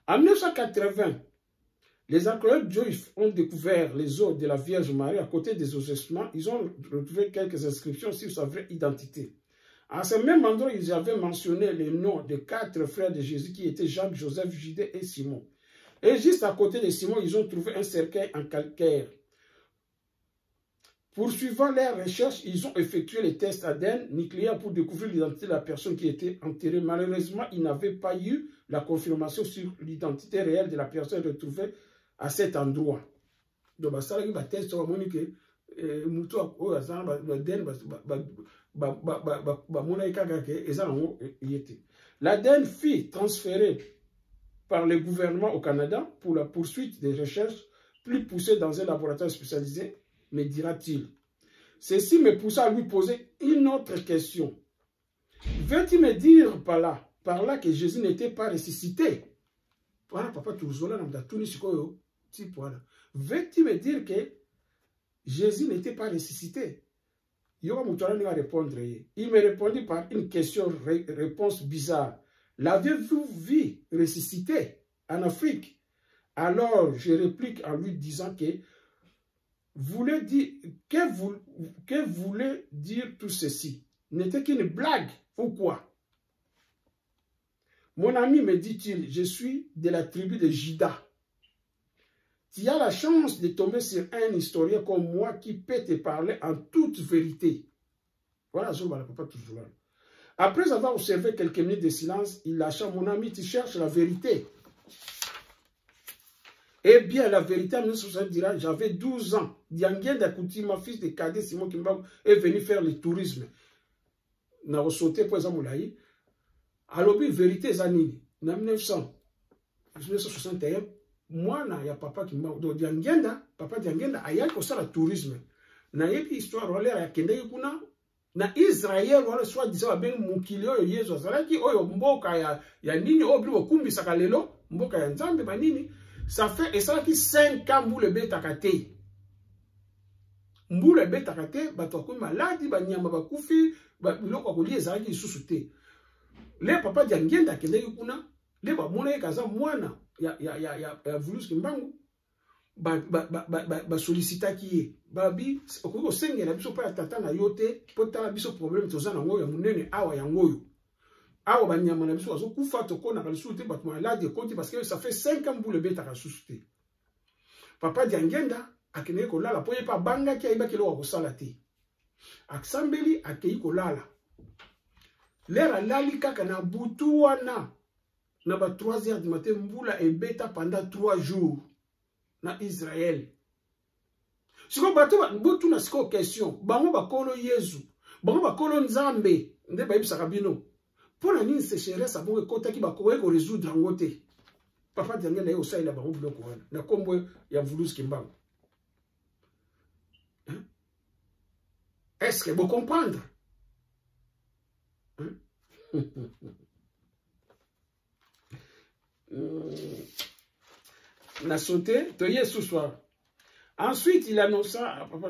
En 1980, les archéologues juifs ont découvert les os de la Vierge Marie à côté des ossements. Ils ont retrouvé quelques inscriptions sur sa vraie identité. À ce même endroit, ils avaient mentionné les noms de 4 frères de Jésus qui étaient Jacques, Joseph, Judas et Simon. Et juste à côté de Simon, ils ont trouvé un cercueil en calcaire. Poursuivant leurs recherches, ils ont effectué les tests ADN nucléaires pour découvrir l'identité de la personne qui était enterrée. Malheureusement, ils n'avaient pas eu la confirmation sur l'identité réelle de la personne retrouvée à cet endroit. Donc, ça va test sur le que l'ADN fut transféré par le gouvernement au Canada pour la poursuite des recherches plus poussées dans un laboratoire spécialisé, me dira-t-il. Ceci me poussa à lui poser une autre question. Veux-tu me dire par là que Jésus n'était pas ressuscité? Voilà, papa, toujours là, veux-tu me dire que Jésus n'était pas ressuscité? Il me répondit par une réponse bizarre. L'avez-vous vu ressuscité en Afrique? Alors, je réplique en lui disant que que voulait dire tout ceci? N'était qu'une blague ou quoi? Mon ami, me dit-il, je suis de la tribu de Juda. Tu as la chance de tomber sur un historien comme moi qui peut te parler en toute vérité. Voilà, je ne pas toujours là. Après avoir observé quelques minutes de silence, il lâcha. Mon ami, tu cherches la vérité. Eh bien, la vérité, dira, j'avais 12 ans. Diangien Dakoutima, fils de cadet Simon Kimba, est venu faire le tourisme. N'a sauté pour exemple là. Alors, la vérité, Zanini, en 1961, moi, il y a papa qui m'a dit, papa Diangenda, il y a le tourisme. Il y a une histoire, il y a na Israël wala soit disant ben mukilio yezo azalaki oyo mboka ya nini obli okumbisa kalelo mboka ya nzambe banini ça fait et ça qui 5 ans mbule betakate mbule betakate bato ko maladi banyama bakufi biloko kolia ezalaki isusu te le papa Diangenda kendeki kuna le ba mona kaza mwana ya Vulus Kimbangu ba sollicitaki ye babi okoko sengela biso pa tata na yote pota biso problème tozana ngo ya munene awa ya ngoyo awa banyama na biso azo kufa tokona kalisu te bato malade konti parce que ça fait 5 ans boule beta ka suste papa Diangenda akene ko lala poye pa banga ki aiba kilo ko sala te aksambeli akei ko lala lera lali kaka na butu wana na ba 3 heures du matin mbula ebeta pendant 3 jours na Israël. Siko bato botu na siko question. Bango bakolo Yesu. Bango bakolo Nzambe. Nde ba yebisaka bino. Pona nini sécheresse abongo ekota ki bakoye ko résoudre yango te. Papa Diange na ye osalela bango biloko wana. Na kombo ya Mvuluzi Kimbangu. Est-ce que vous comprenez? Na sauté, toye ce soir. Ensuite, il annonça à papa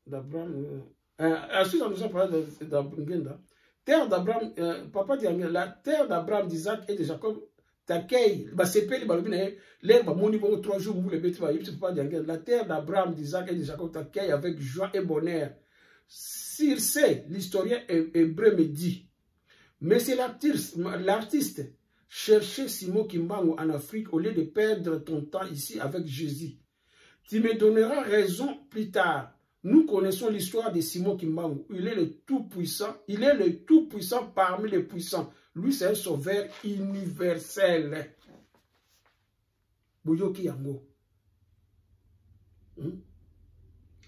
d'Abraham. Ensuite, il annonça à papa d'Abraham. Terre d'Abraham, papa dit la terre d'Abraham, d'Isaac et de Jacob t'accueille. Bah c'est pas les moni bon 3 jours vous les bêtes pas la terre d'Abraham, d'Isaac et de Jacob t'accueille avec joie et bonheur. Circé, l'historien hébreu me dit, mais c'est l'artiste cherchait Simon Kimbangu en Afrique au lieu de perdre ton temps ici avec Jésus. Tu me donneras raison plus tard. Nous connaissons l'histoire de Simon Kimbangu. Il est le tout-puissant. Il est le tout-puissant parmi les puissants. Lui, c'est un sauveur universel. Boyoki yango.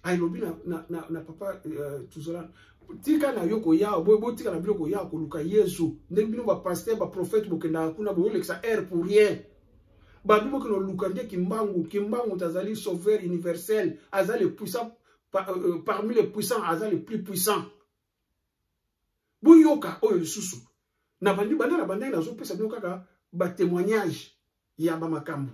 Ailobi na papa Tuzola. Tika na yoko ya boy tika na biloko ya ko luka Yesu. Ndenge bino ba pasteur ba prophète bokenda kuna bo leksa air pour rien. Ba bino ko luka nde Kimbangu tazali sauveur universel, azali le puissant parmi les puissants, azali le plus puissant. Boyoka oyo susu. Na bandi banda na banda na zo pesa bino kaka ba témoignage ya ba makambo.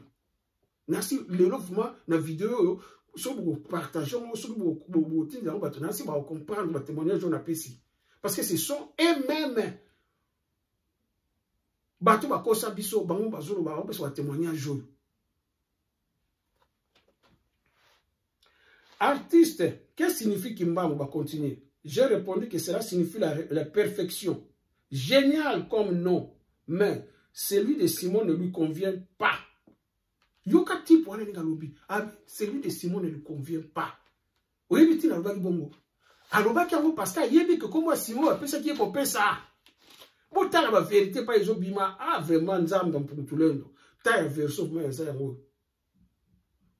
Nasi lelo vraiment na vidéo si vous partagez, si vous comprendre le témoignage de la PC. Parce que ce sont eux-mêmes. Bato bakosa biso bango bazolo ba ba témoignage. Artiste, qu'est-ce que signifie Kimbangu? Va continuer. J'ai répondu que cela signifie la perfection. Génial comme nom, mais celui de Simon ne lui convient pas. Yoka type wana ninga lobi. Celui de Simon ne lui convient pas. Oyebi ti na lobaki bongo. Alobaki yango parce que yebi que comme Simon apesa ki ko pesa. Botala ba vérité pas ezobima. Ah vraiment Nzambe mputulendo. Ta verso moi ça yango.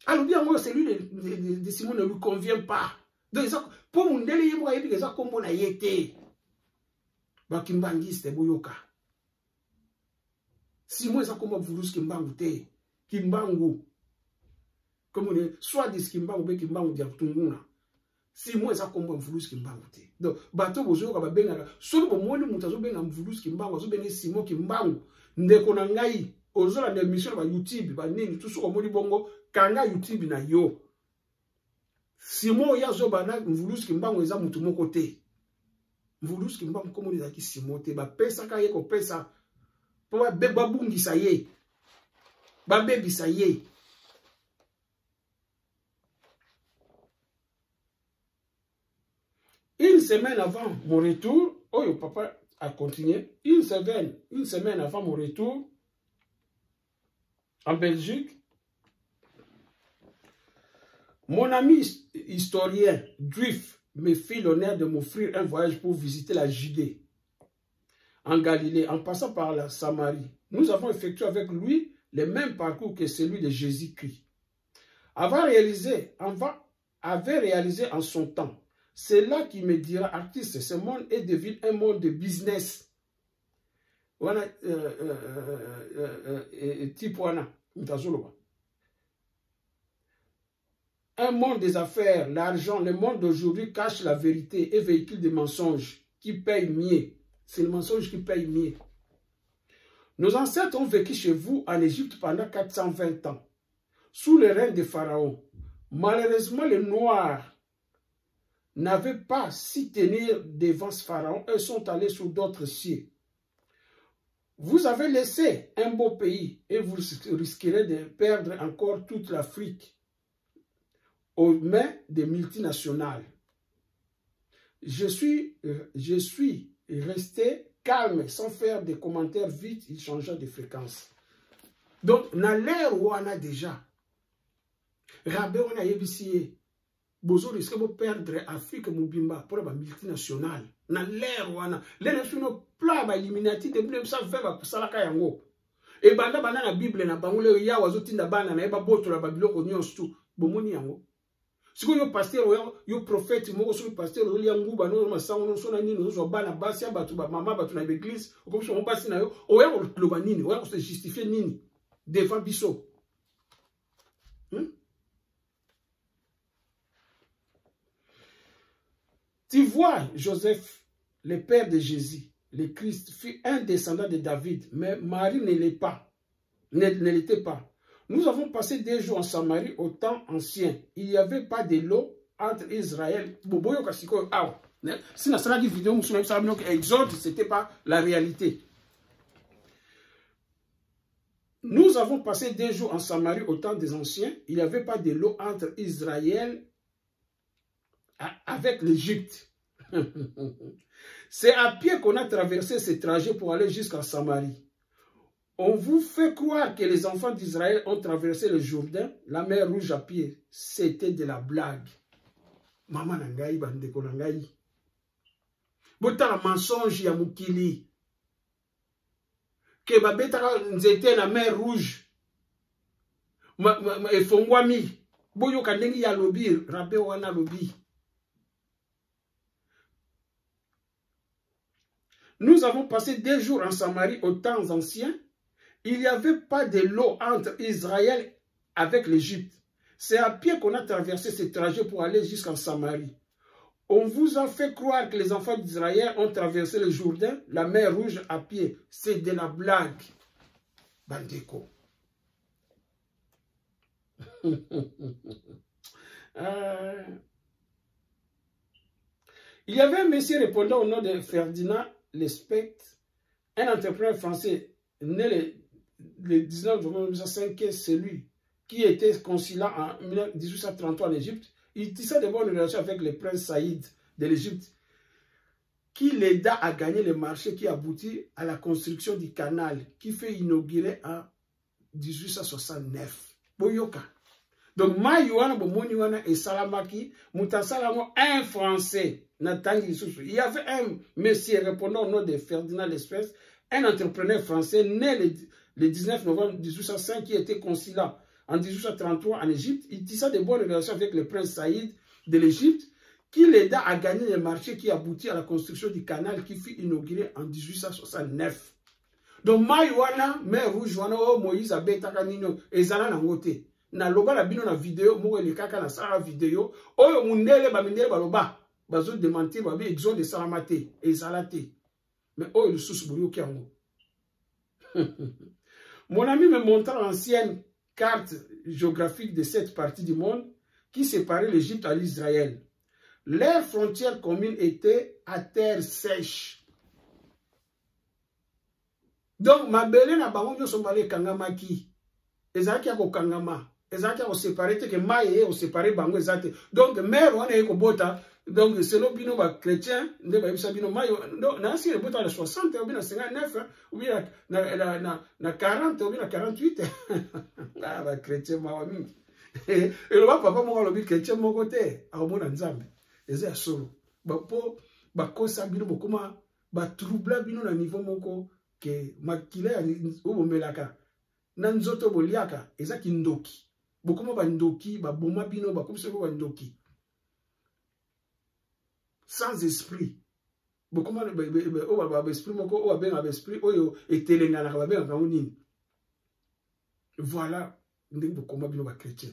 Alobi yango celui de Simon ne lui convient pas. Donc ça pour mundele yebo yebi que ça kombo na yete. Ba kimbangiste boyoka. Simon ça kombo Mvuluzi Kimbangu te. Kimbangu. Comme on est, soit des Kimbangu, ou Kimbangu diabtunguna. Si moi, ça comme Mvuluzi Kimbangu te. Donc, bateau, vous avez un benga. Soit vous avez un benga Mvuluzi Kimbangu, vous avez un Simon Kimbangu. Ndeko na ngai, ozola na émission na YouTube, ba nini, tout ce qu'on dit bongo, kanga YouTube na yo. Simon ya zo bana Mvuluzi Kimbangu eza mutu moko te. Mvuluzi Kimbangu comme on ditaki Simon te, ba pesa ka ye ko pesa. Po ba babungisa ye. Baby ça y est. Une semaine avant mon retour, oh papa a continué. Une semaine avant mon retour en Belgique, mon ami historien Drift me fit l'honneur de m'offrir un voyage pour visiter la Judée en Galilée, en passant par la Samarie. Nous avons effectué avec lui le même parcours que celui de Jésus-Christ. Avait réalisé en son temps. C'est là qu'il me dira, artiste, ce monde est devenu un monde de business. Voilà, un monde des affaires, l'argent, le monde d'aujourd'hui cache la vérité et véhicule des mensonges qui payent mieux. C'est le mensonge qui paye mieux. Nos ancêtres ont vécu chez vous en Égypte pendant 420 ans, sous le règne de Pharaon. Malheureusement, les Noirs n'avaient pas si tenir devant ce Pharaon et sont allés sur d'autres cieux. Vous avez laissé un beau pays et vous risquerez de perdre encore toute l'Afrique aux mains des multinationales. Je suis resté calme, sans faire des commentaires vite, il changea de fréquence. Donc, dans l'ère où on a déjà, Rabé on a yébissé, bozo risque de perdre Afrique Moubimba pour la multinationale. Dans l'ère où on a, les nations plats éliminati de blé ça fait pour ça la kayango. Et banda na Bible na bangole ya wazotinda bana na eba boto la babilo ko nyonso tu bomoni yango. Si vous pasteur, vous prophète, vous pasteur, vous avez un groupe, vous avez un sang, vous avez un bana basi, vous avez un maman, vous avez une église, vous avez un basi, vous avez un globanini, vous avez un justifié nini devant Bisso. Tu vois, Joseph, le père de Jésus, le Christ, fut un descendant de David, mais Marie ne l'était pas. Ne l'était pas. Nous avons passé des jours en Samarie au temps ancien. Il n'y avait pas de l'eau entre Israël. Si on a dit vidéo, Exode, ce n'était pas la réalité. Nous avons passé des jours en Samarie au temps des anciens. Il n'y avait pas de l'eau entre Israël avec l'Égypte. C'est à pied qu'on a traversé ce trajet pour aller jusqu'en Samarie. On vous fait croire que les enfants d'Israël ont traversé le Jourdain, la mer Rouge à pied. C'était de la blague. Maman nangai bandeko nangai. Botala mensonge ya mukili. Que babetaka nzete na mer Rouge. Efongwami. Boyo kandengi ya lobi, rabe wana lobi. Nous avons passé des jours en Samarie aux temps anciens. Il n'y avait pas de l'eau entre Israël avec l'Égypte. C'est à pied qu'on a traversé ce trajet pour aller jusqu'en Samarie. On vous a fait croire que les enfants d'Israël ont traversé le Jourdain, la mer Rouge à pied. C'est de la blague. Bandeko. Il y avait un monsieur répondant au nom de Ferdinand Lespect, un entrepreneur français né le 19 novembre 1905, c'est lui qui était consulat en 1833 en Égypte. Il tissa de bonnes relations avec le prince Saïd de l'Égypte, qui l'aida à gagner le marché qui aboutit à la construction du canal, qui fait inaugurer en 1869. Boyoka. Donc, Mayouana, Bomoniwana et Salamaki, Moutasalamo, un Français. Il y avait un monsieur répondant au nom de Ferdinand Lespès, un entrepreneur français né le 19 novembre 1805 qui était consulat en 1833 en Égypte. Il tissa de bonnes relations avec le prince Saïd de l'Égypte, qui l'aida à gagner le marché qui aboutit à la construction du canal qui fut inauguré en 1869. Donc, Mayouana, Mère Rouge, Moïse, Abetaka Nino, et Zana Nangote. Na loba la bino na vidéo, mo le kaka na sara vidéo, oyo mundele ba mindele ba loba, bazo démentir ba bi exode de salamate et salate. Mais oyo le sous boulio kiango. Mon ami me montra l'ancienne carte géographique de cette partie du monde qui séparait l'Égypte à l'Israël. Leurs frontières communes étaient à terre sèche. Donc ma belle na bango nyo sombale kangama ki. Ezaki ako kangama. Ezaki ako séparé te que maye o séparé bango ezate. Donc mère wana eko bota. Donc selon bino ba chrétien nde ba bisa bino mayo na si le bota na 60 ou bien na 59 ou bien na 40 ou bien na 48. Ah ba chrétien mawami. Et le papa mo lobi chrétien mo côté a mona nzambe. Eza solo. Ba po ba kosa bino bokoma ba troubla bino na niveau moko que makila o bomelaka. Nanzoto boliaka eza kindoki. Bokoma ba ndoki ba boma bino ba komse ko ba ndoki. Sans esprit. Bokoma ba esprit moko o ba esprit oyo etelenga na ba benga nini. Voilà ndenge bokoma bino ba chrétien.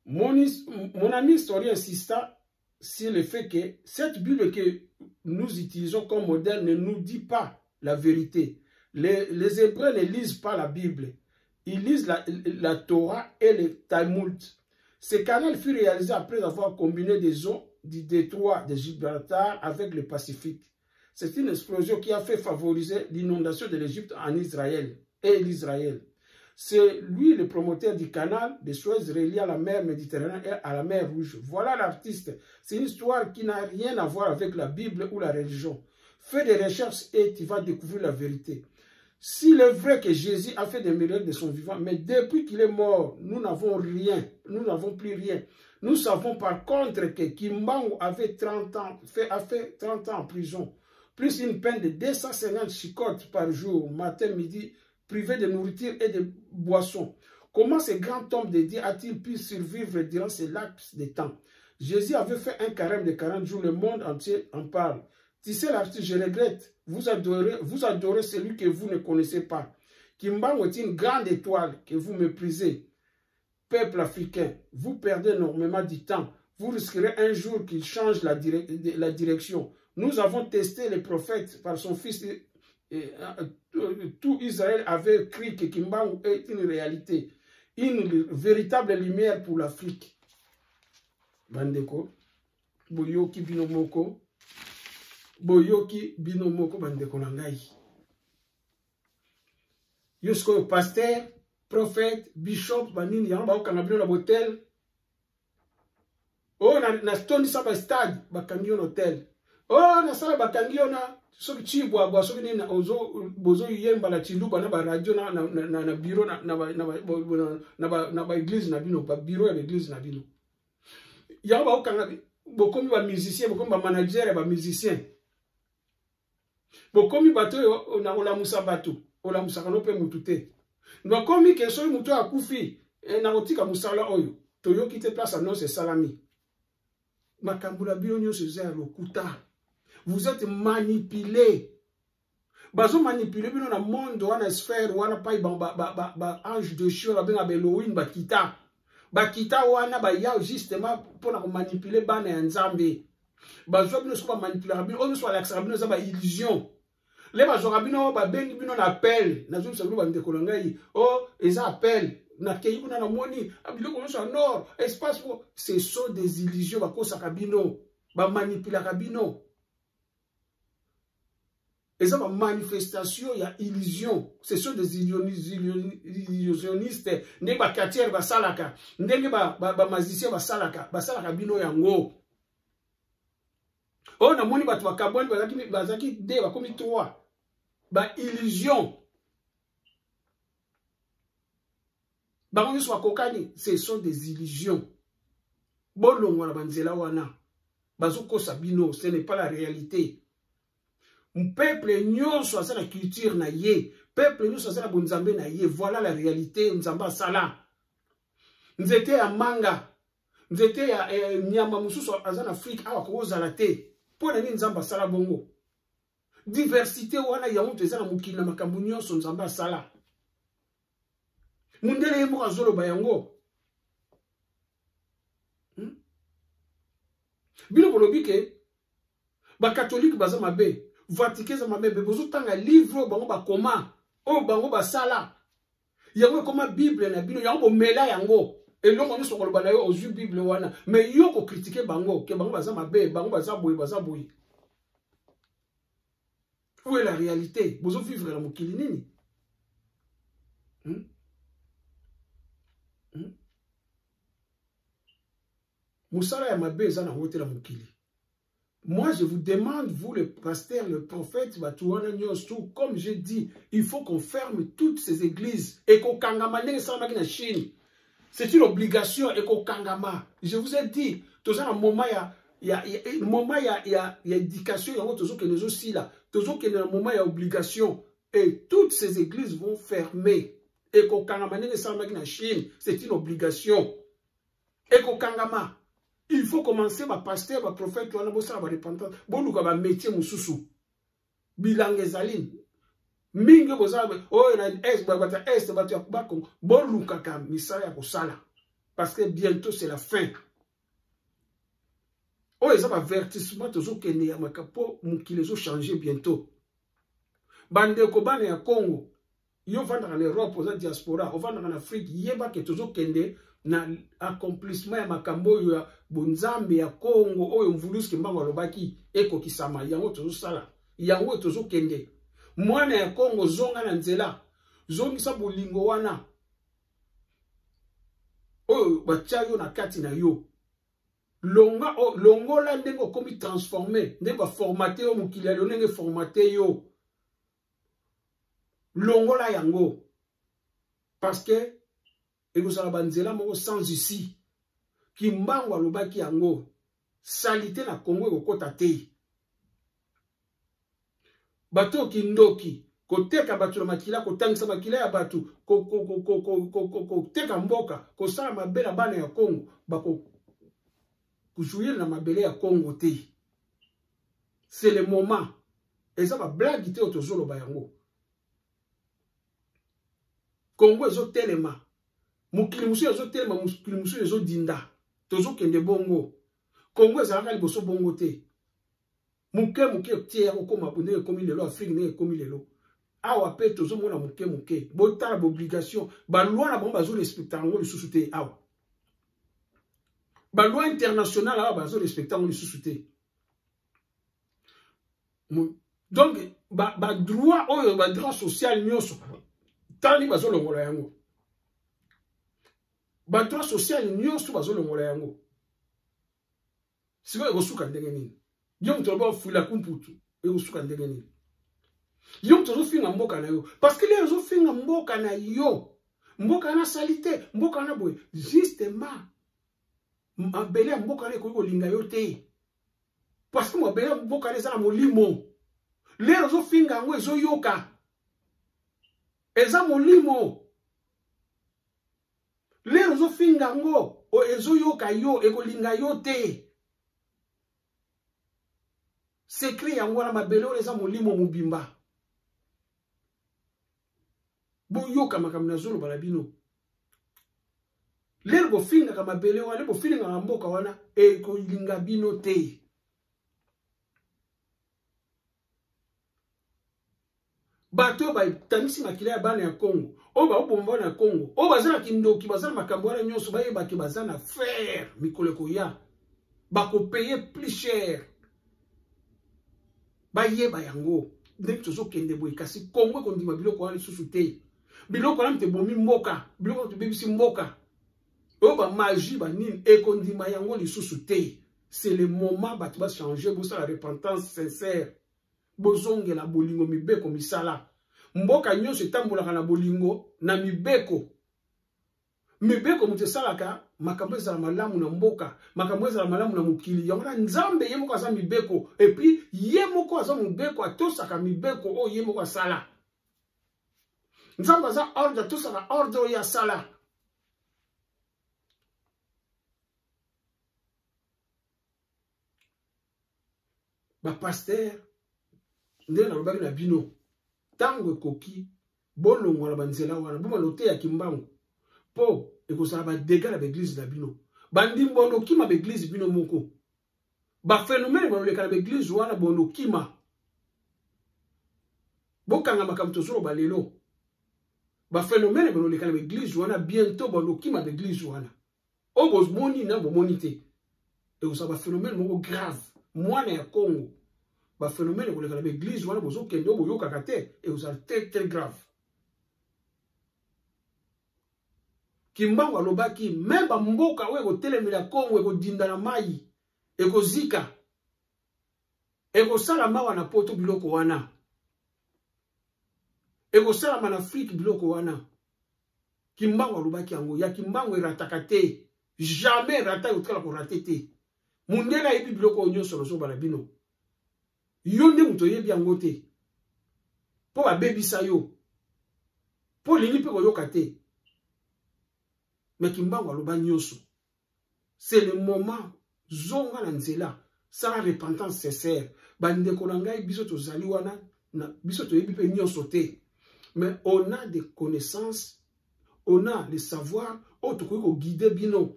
Mon ami historien insista sur le fait que cette Bible que nous utilisons comme modèle ne nous dit pas la vérité. Les Hébreux ne lisent pas la Bible. Ils lisent la Torah et le Talmud. Ce canal fut réalisé après avoir combiné des eaux du détroit de Gibraltar avec le Pacifique. C'est une explosion qui a fait favoriser l'inondation de l'Égypte en Israël et l'Israël. C'est lui le promoteur du canal de Suez relié à la mer Méditerranée et à la mer Rouge. Voilà l'artiste. C'est une histoire qui n'a rien à voir avec la Bible ou la religion. Fais des recherches et tu vas découvrir la vérité. S'il est vrai que Jésus a fait des miracles de son vivant, mais depuis qu'il est mort, nous n'avons rien. Nous n'avons plus rien. Nous savons par contre que Kimbangu avait 30 ans, a fait 30 ans en prison, plus une peine de 250 chicottes par jour, matin, midi privés de nourriture et de boissons. Comment ce grand homme de Dieu a-t-il pu survivre durant ce laps de temps? Jésus avait fait un carême de 40 jours, le monde entier en parle. Tu sais, l'artiste, je regrette, vous adorez celui que vous ne connaissez pas. Kimbangu est une grande étoile que vous méprisez. Peuple africain, vous perdez énormément du temps. Vous risquerez un jour qu'il change la direction. Nous avons testé les prophètes par son fils. Tout Israël avait cru que Kimbangu est une réalité. Une véritable lumière pour l'Afrique. Bandeko, boyoki binomoko, bandeko nangai. Yosko pasteur, prophète, bishop, banini, yamba okanga bino na botel. Oh, na stone saba stade, bakangi on hotel. Oh, na sala bakangi ona, soki chibwa, bwa soki nina bozo yemba na chiluba na ba radio na bureau na ba église na bino, ba bureau ya l'église na bino. Yamba okanga bokomi ba musicien, bokomi ba manager ba musicien. Bokomi bato yo na olamusa bato, olamusa kano pe mutute. Bokomi ke soki muto akufi na otika musala oyo, toyoki te place annonce salami. Makambula bino nyonso eza ya lokuta. Vous êtes manipulés. Bazo manipulé bino na monde wana sphère wana pai ba ange de chio la benga Elohim bakita. Bakita wana ba ya justement pour na manipuler bana ya Nzambe. Bazo bino so ba manipuler bino on so l'accès bino za ba illusion. Les bazo bino ba bengi bino na appel. Na zo bino ba ndeko ngai. Oh, eza appel. Na keyi kuna na moni abilo ko so nord espace pour ce sont des illusions ba kosa kabino ba manipuler kabino. Et ça, ma manifestation, il y a illusion. Ce sont des illusionnistes. Ndenge ba katiere ba salaka. Ndenge ba magicien ba salaka. Ba salaka bino yango. Oh, na moni batu bakaboni bazaki de ba komi 3. Ba illusion. Ba komi so kokani, ce sont des illusions. Bolongo na banzela wana. Bazuko sabino, ce n'est pas la réalité. Peuple nyonso asa na culture na ye, peuple nyonso asa na bonzambe na ye, voilà la réalité. Nzamba sala nzete ya manga, nzete ya nyama mususu asa na Afrique awa kozala te. Po na ni nzamba sala bongo diversité wana ya mutu eza na mokili na makambo nyonso nzamba sala mundele yemo azolo bayango bino bolobi ke ba catholique baza mabe, Vatican za mabe, bozo tanga livre bango ba koma, o bango ba sala. Yango koma Bible na bino, yango mela yango. Elongo ni sokolo bana yo ozu Bible wana, mais yo ko critiquer bango, ke bango baza mabe, bango baza boy. Où est la réalité? Bozo vivre la mokili nini? Musala ya mabe za na hote la mokili. Moi, je vous demande, vous, le pasteur, le prophète, comme je dis, il faut qu'on ferme toutes ces églises et qu'on kangama en Chine. C'est une obligation et qu'on kangama. Je vous ai dit, tout ça, un moment, il y a éducation, il y a toujours que nous aussi là, toujours que un moment, il y a obligation. Et toutes ces églises vont fermer. Et qu'on kangama en Chine, c'est une obligation. Et qu'on kangama. Il faut commencer par pasteur, par prophète, par repentance. Bon, nous avons métier mususu. Bilangue zaline. Minge bozabe. Oh, il y a est, bon, nous kaka misaya kosala. Parce que bientôt c'est la fin. Oh, ils ont un avertissement toujours que ne makapo mukilezo changer bientôt. Bande kobane ya Congo. Yo vanda en Europe, aux diaspora, au vanda en Afrique, yeba que toujours kende na accomplissement ya makambo ya bonzambe ya Congo oyo mvuluski mbango lobaki eko kisama yango tozo sala yango tozo kende mwana ya Congo zonga na nzela zongisa bolingo wana oyo bachayo na kati na yo longola ndengo komi transformer ndenge formaté yo mokili ya ndenge formaté yo longola yango parce que et vous allez banzela moko sans ici kimbango alobaki yango salité na Congo ekokota te bato kindoki koteka bato na makila kotangisa makila ya bato koteka mboka kosala mabele bana ya Congo bako kujouir na mabele ya Congo te. C'est le moment. Et ça va blague te otozolo bayango. Congo ezo telema. Mukili musu ezo telema, mukili musu ezo dinda. Tozo kende bongo. Congo ezalaka liboso bongo te. Muke tie ya kokoma bonde ekomi lelo Afrique ne ekomi lelo. Awa pe tozo mona muke. Botala obligation. Ba loi na bomba zo respecter ngo lisusu te awa. Ba loi internationale awa bazo respecter ngo lisusu te. Donc, ba droit oyo ba droit social nyonso tani bazo longola yango. Ba droit social nyonso bazo longola yango. Siko ekosuka ndenge nini? Yo mto ba fula kumputu, ekosuka ndenge nini? Yo mto zo finga mboka na yo parce que les zo finga mboka na yo. Mboka na salité, mboka na boy. Justement, mabele mboka na ko linga yo te. Parce que mabele mboka na za molimo. Lero zo finga ngo ezo yoka. Eza molimo. Lero zo finga ngo o ezo yoka yo eko linga yo te. Secret yango na mabele o eza molimo mubimba. Bo yoka makamna zolo balabino. Lero bo finga kama mabele wale bo finga na mboka wana eko linga bino te. Bato ba tamisi makila ya bana ya Congo o ba obomba na Congo o bazana kindoki bazana makambo wana nyonso ba yeba ki bazana faire mikoleko ya ba ko payer plus cher ba yeba yango ndeki tozo kende boy kasi Congo ko ndima biloko wana susu te biloko wana te bomi mboka biloko to bebisi mboka o ba magie ba nini e ko ndima yango lisusu te. C'est le moment ba tu vas changer pour ça la repentance sincère. Bozonge la bolingo mibeko misala. Mboka nyonso etambolaka na bolingo na mibeko. Mibeko mutesalaka makambo ezala malamu na mboka, makambo ezala malamu na mukili. Yango na Nzambe ye moko aza mibeko et puis ye moko aza mibeko atosaka mibeko o ye moko asala. Nzambe aza ordre atosaka ordre ya sala. Ba pasteur ndena lobaki na bino tango ekoki bolongo na banzela wana boma lote ya kimbango po ekozala ba dégâts na l'église na bino bandi mbondo kima ba église bino moko ba phénomène boleka na l'église wana bondo kima bokanga makambo tozolo balelo ba phénomène boleka na l'église wana bientôt bondo kima ba église wana obos moni na bo monité et osaba phénomène moko grave mwana ya Congo. Ba phénomène ko lekala l'église wana bozo kendo boyo kakate et vous êtes très grave. Kimbango alobaki même ba mboka we ko telemela Congo e ko dinda na mai e ko zika e ko sala mawa na poto biloko wana e ko sala na Afrique biloko wana. Kimbango alobaki yango ya Kimbango erataka te jamais rata utala ko raté te mundela ebi biloko nyonso so bala bino. Yonde muto yebi yango te po ba bebisa yo po lini pe koyoka te mais Kimbango aloba nyonso. C'est le moment zonga na nzela sala repentance sincère bandeko na ngai biso tozali wana na biso toyebi pe nyonso te mais on a des connaissances, on a le savoir auto ko guider bino.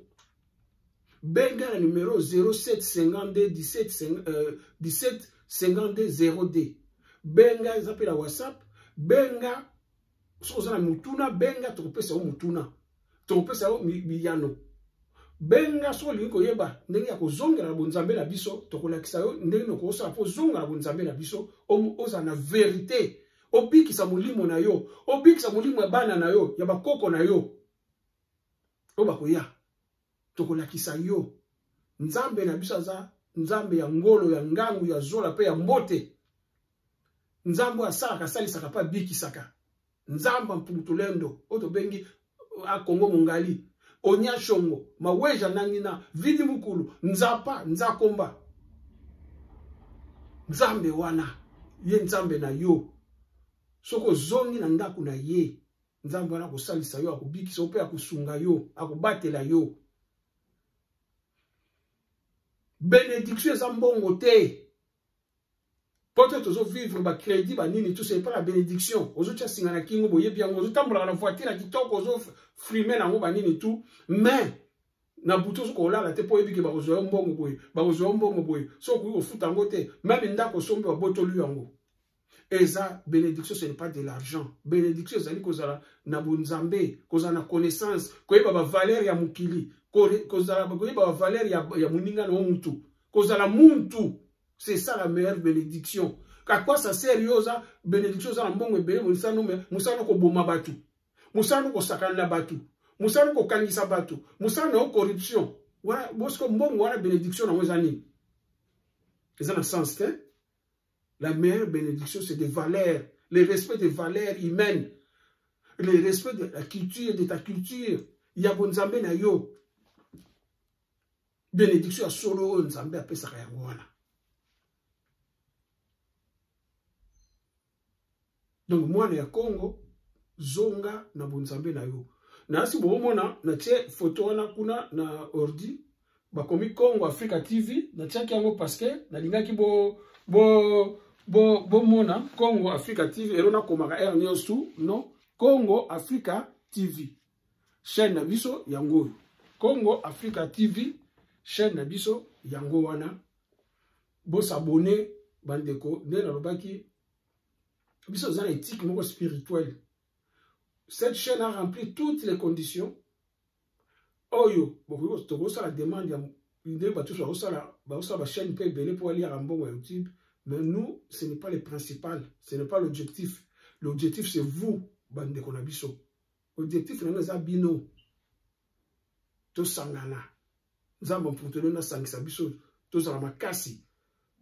Benga le numéro 0752 17 52 0D. Benga zape la WhatsApp. Benga soza na mutuna. Benga tokopesa o mutuna. Tokopesa o miyano. Benga so liko yeba. Ndenge ya kozonga na bonzambe na biso. Tokolakisa yo. Ndenge no kosa po zonga na bonzambe na biso. Oza na vérité. Obiki sa mulimo na yo. Obiki sa mulimo ya bana na yo. Ya bakoko na yo. Oba koya. Tokolakisa yo. Nzambe na biso aza Nzambe ya ngolo ya ngangu ya zola pe ya mbote. Nzambe asaka salisaka pa bikisaka. Nzamba mputulendo oto bengi a Kongo mongali onya shongo maweja nangina vidi mukulu nzapa nzakomba. Nzambe wana ye Nzambe na yo. soko zongi na ndako na ye nzambe wana kosalisa yo akobikisa pe akosunga yo akobatela yo bénédiction eza mbongo te peut-être ozo vivre ba crédit ba nini tout c'est pas la bénédiction ozo tia singa na kingo boye bien ozo tambola na voiture na kitoko ozo frimer na ngo ba nini tout mais na buto so ko lala te po yebike ba kozo mbongo boye so ko ofuta ngo te même ndako sombe ba botolu yango eza bénédiction ce n'est pas de l'argent bénédiction ezali kozala na bunzambe kozala na connaissance koyeba ba valeur ya mukili kozala koyeba ba valeur ya muninga na mutu kozala muntu. C'est ça la meilleure bénédiction. À quoi ça sert yosa bénédiction za mbongo ebele musano ko boma batu. Musano ko sakana batu. Musano ko kangisa batu. Musano ko corruption. Voilà, bosko mbongo wana bénédiction na wezani. C'est un sens hein? La meilleure bénédiction c'est des valeurs, le respect des valeurs humaines. Le respect de la culture, de ta culture. Ya bonzambe na yo. Bénédiction a solo nzambe apesa yango wana. Donc moi na Congo zonga na bonzambe na yo. Na si bomona na tie photo wana kuna na ordi bakomi Congo Africa TV na tiaki yango parce que na lingaki bo mona Congo Africa TV erona komaka ernesto non Congo Africa TV chaîne na biso yango Congo Africa TV chaîne na biso yango wana bo s'abonner bandeko nde na lobaki biso za éthique moko spirituelle. Cette chaîne a rempli toutes les conditions. Oyo, beaucoup ça la demande ya ide batu ça la chaîne peut belé pour aller à Rambongo YouTube, mais nous ce n'est pas le principal, ce n'est pas l'objectif. L'objectif c'est vous bande de konabiso. L'objectif na za bino. To sangana. Nzamba pour te donner sangisa biso, to za makasi.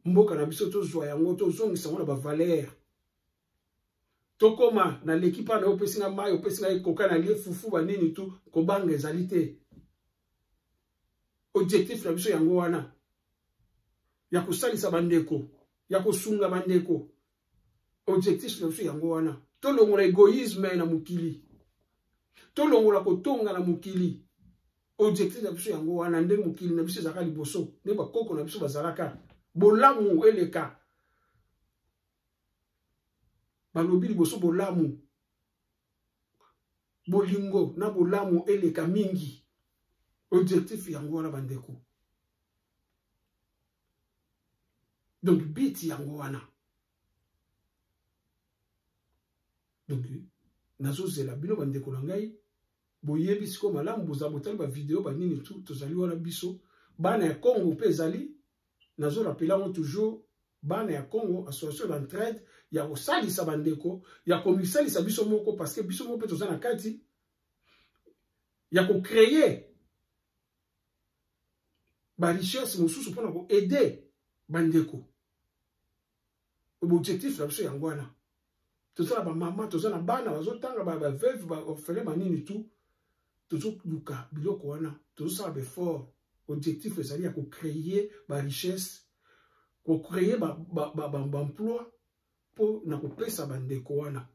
Mboka na biso to zwa yango to zongisa na ba valeur. Tokoma na l'équipe na opesi na mai opesi na koka na lie fufu ba nini tu ko banga ezalité. Objectif na biso yango wana ya kosalisa bandeko ya kosunga bandeko. Objectif na biso yango wana to longola égoïsme na mukili to longola kotonga na mukili. Objectif na biso yango wana nde mukili na biso zakali boso ne ba koko na biso bazalaka bolamu eleka balobi liboso bolamu bolingo na bolamu eleka mingi. Objectif yango wana bandeko. Donc biti yango wana. Donc nazo zela bino bandeko na ngai boyebi siko malamu boza botali ba vidéo ba nini tout tozali wana biso bana ya Congo pe ezali nazo rappeler toujours bana ya Congo association d'entraide ya kosalisa bandeko ya komisalisa biso moko parce que biso moko toza na kati ya ko créer ba richesse mosusu pona ko aider bandeko. Objectif la biso yango wana toza ba mama toza na bana bazotanga ba veuve ba orphelin ba nini tout tozo luka biloko wana tozo sa ba fort. Objectif ezali ya ko créer ba richesse ko créer ba emploi pour na kopesa bandeko wana.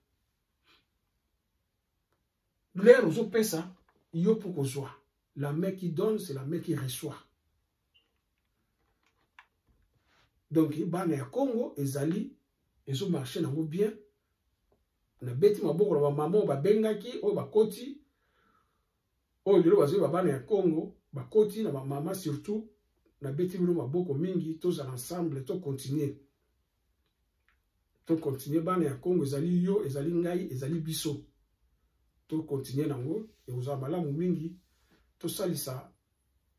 L'air ozo pesa yo pour kozwa. La main qui donne c'est la main qui reçoit. Donc bana ya Congo ezali ezo marcher nango bien. Na beti maboko na maman ba bengaki o ba koti o lelo bazo ba bana ya Congo ba koti na ba mama surtout na beti bino maboko mingi tous ensemble to continuer. To continuer bana ya Congo ezali yo ezali ngai ezali biso. To continuer nango e uza malamu mingi to salisa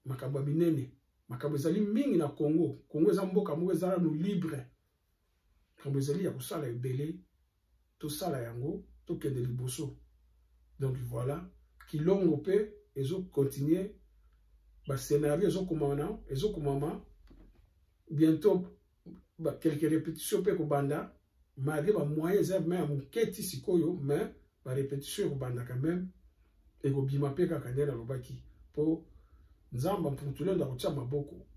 makambo binene. Makambo ezali mingi na Congo. Congo eza mboka moko ezala no libre. Makambo ezali ya kosala ebele to sala yango to kende liboso. Donc voilà, Kilongo pe ezo continuer ba scénario ezo komama bientôt ba quelques répétitions pe ko banda malgré ba moyens même muketi sikoyo mais ba répétition ko banda quand même et ko bima pe ka kandela lobaki po nzamba mputule nda kotia maboko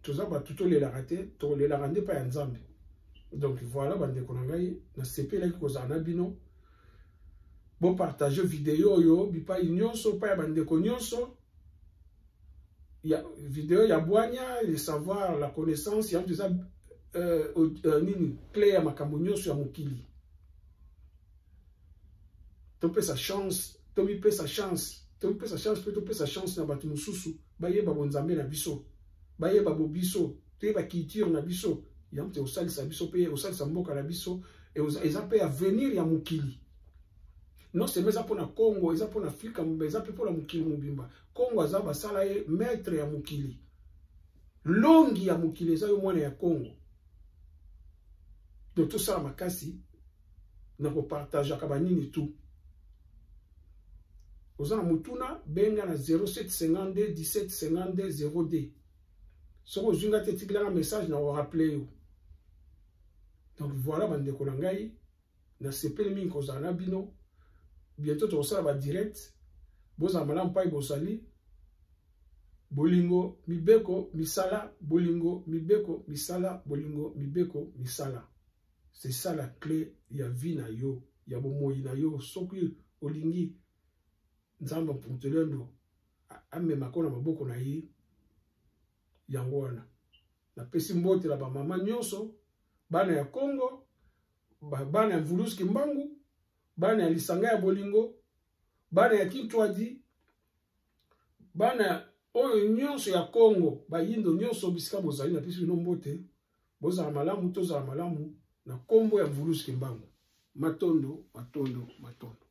toza ba tuto le la raté to le la rande pa ya nzambe Donc voilà, bandeko na ngai na sepelaki kozala na bino. Bon partager vidéo yo bipai nyonso pa ya bandeko nyonso. Ya vidéo ya bwanya, le savoir, la connaissance, ya mteza nini clé ya makambo nyonso ya mokili. Topesa chance, tomipesa chance, topesa chance pe topesa chance na batu mususu, bayeba bonzambe na biso, bayeba bobiso, toyeba culture na biso, ya mte osalisa biso pe osalisa mboka na biso, eza pe avenir ya mokili. Non c'est mais pour na Congo, eza pour na Afrika, eza pe pour na mokili mobimba. Congo aza basala ye maître ya mokili. Longi ya mokili eza yo mwana ya Congo. Donc tout ça makasi na ko partager ka banini tout. Ozana mutuna benga na 0752 1752 0D. Soko zunga te tikila na message na wa rappeler yo. Donc voilà bandeko na ngai na sepeli mingi kozala na bino. Bientôt tu vas ba direct. Boza malam pai bosali. Bolingo mibeko misala bolingo mibeko misala bolingo mibeko misala. C'est ça la clé ya vie na yo, ya bomoi na yo soki olingi nzamba mpuntelendo amema kona maboko na ye yango wana. Na pesi mbote la ba mama nyonso bana ya Congo, bana ya Mvuluski Mbangu, bana ya Lisanga ya bolingo, bana ya Kintwadi, bana oyo nyonso ya Congo, bayindo nyonso bisika bozali na pesi bino mbote, bozala malamu tozala malamu na kombo ya Mvuluski Mbangu. Matondo, matondo, matondo.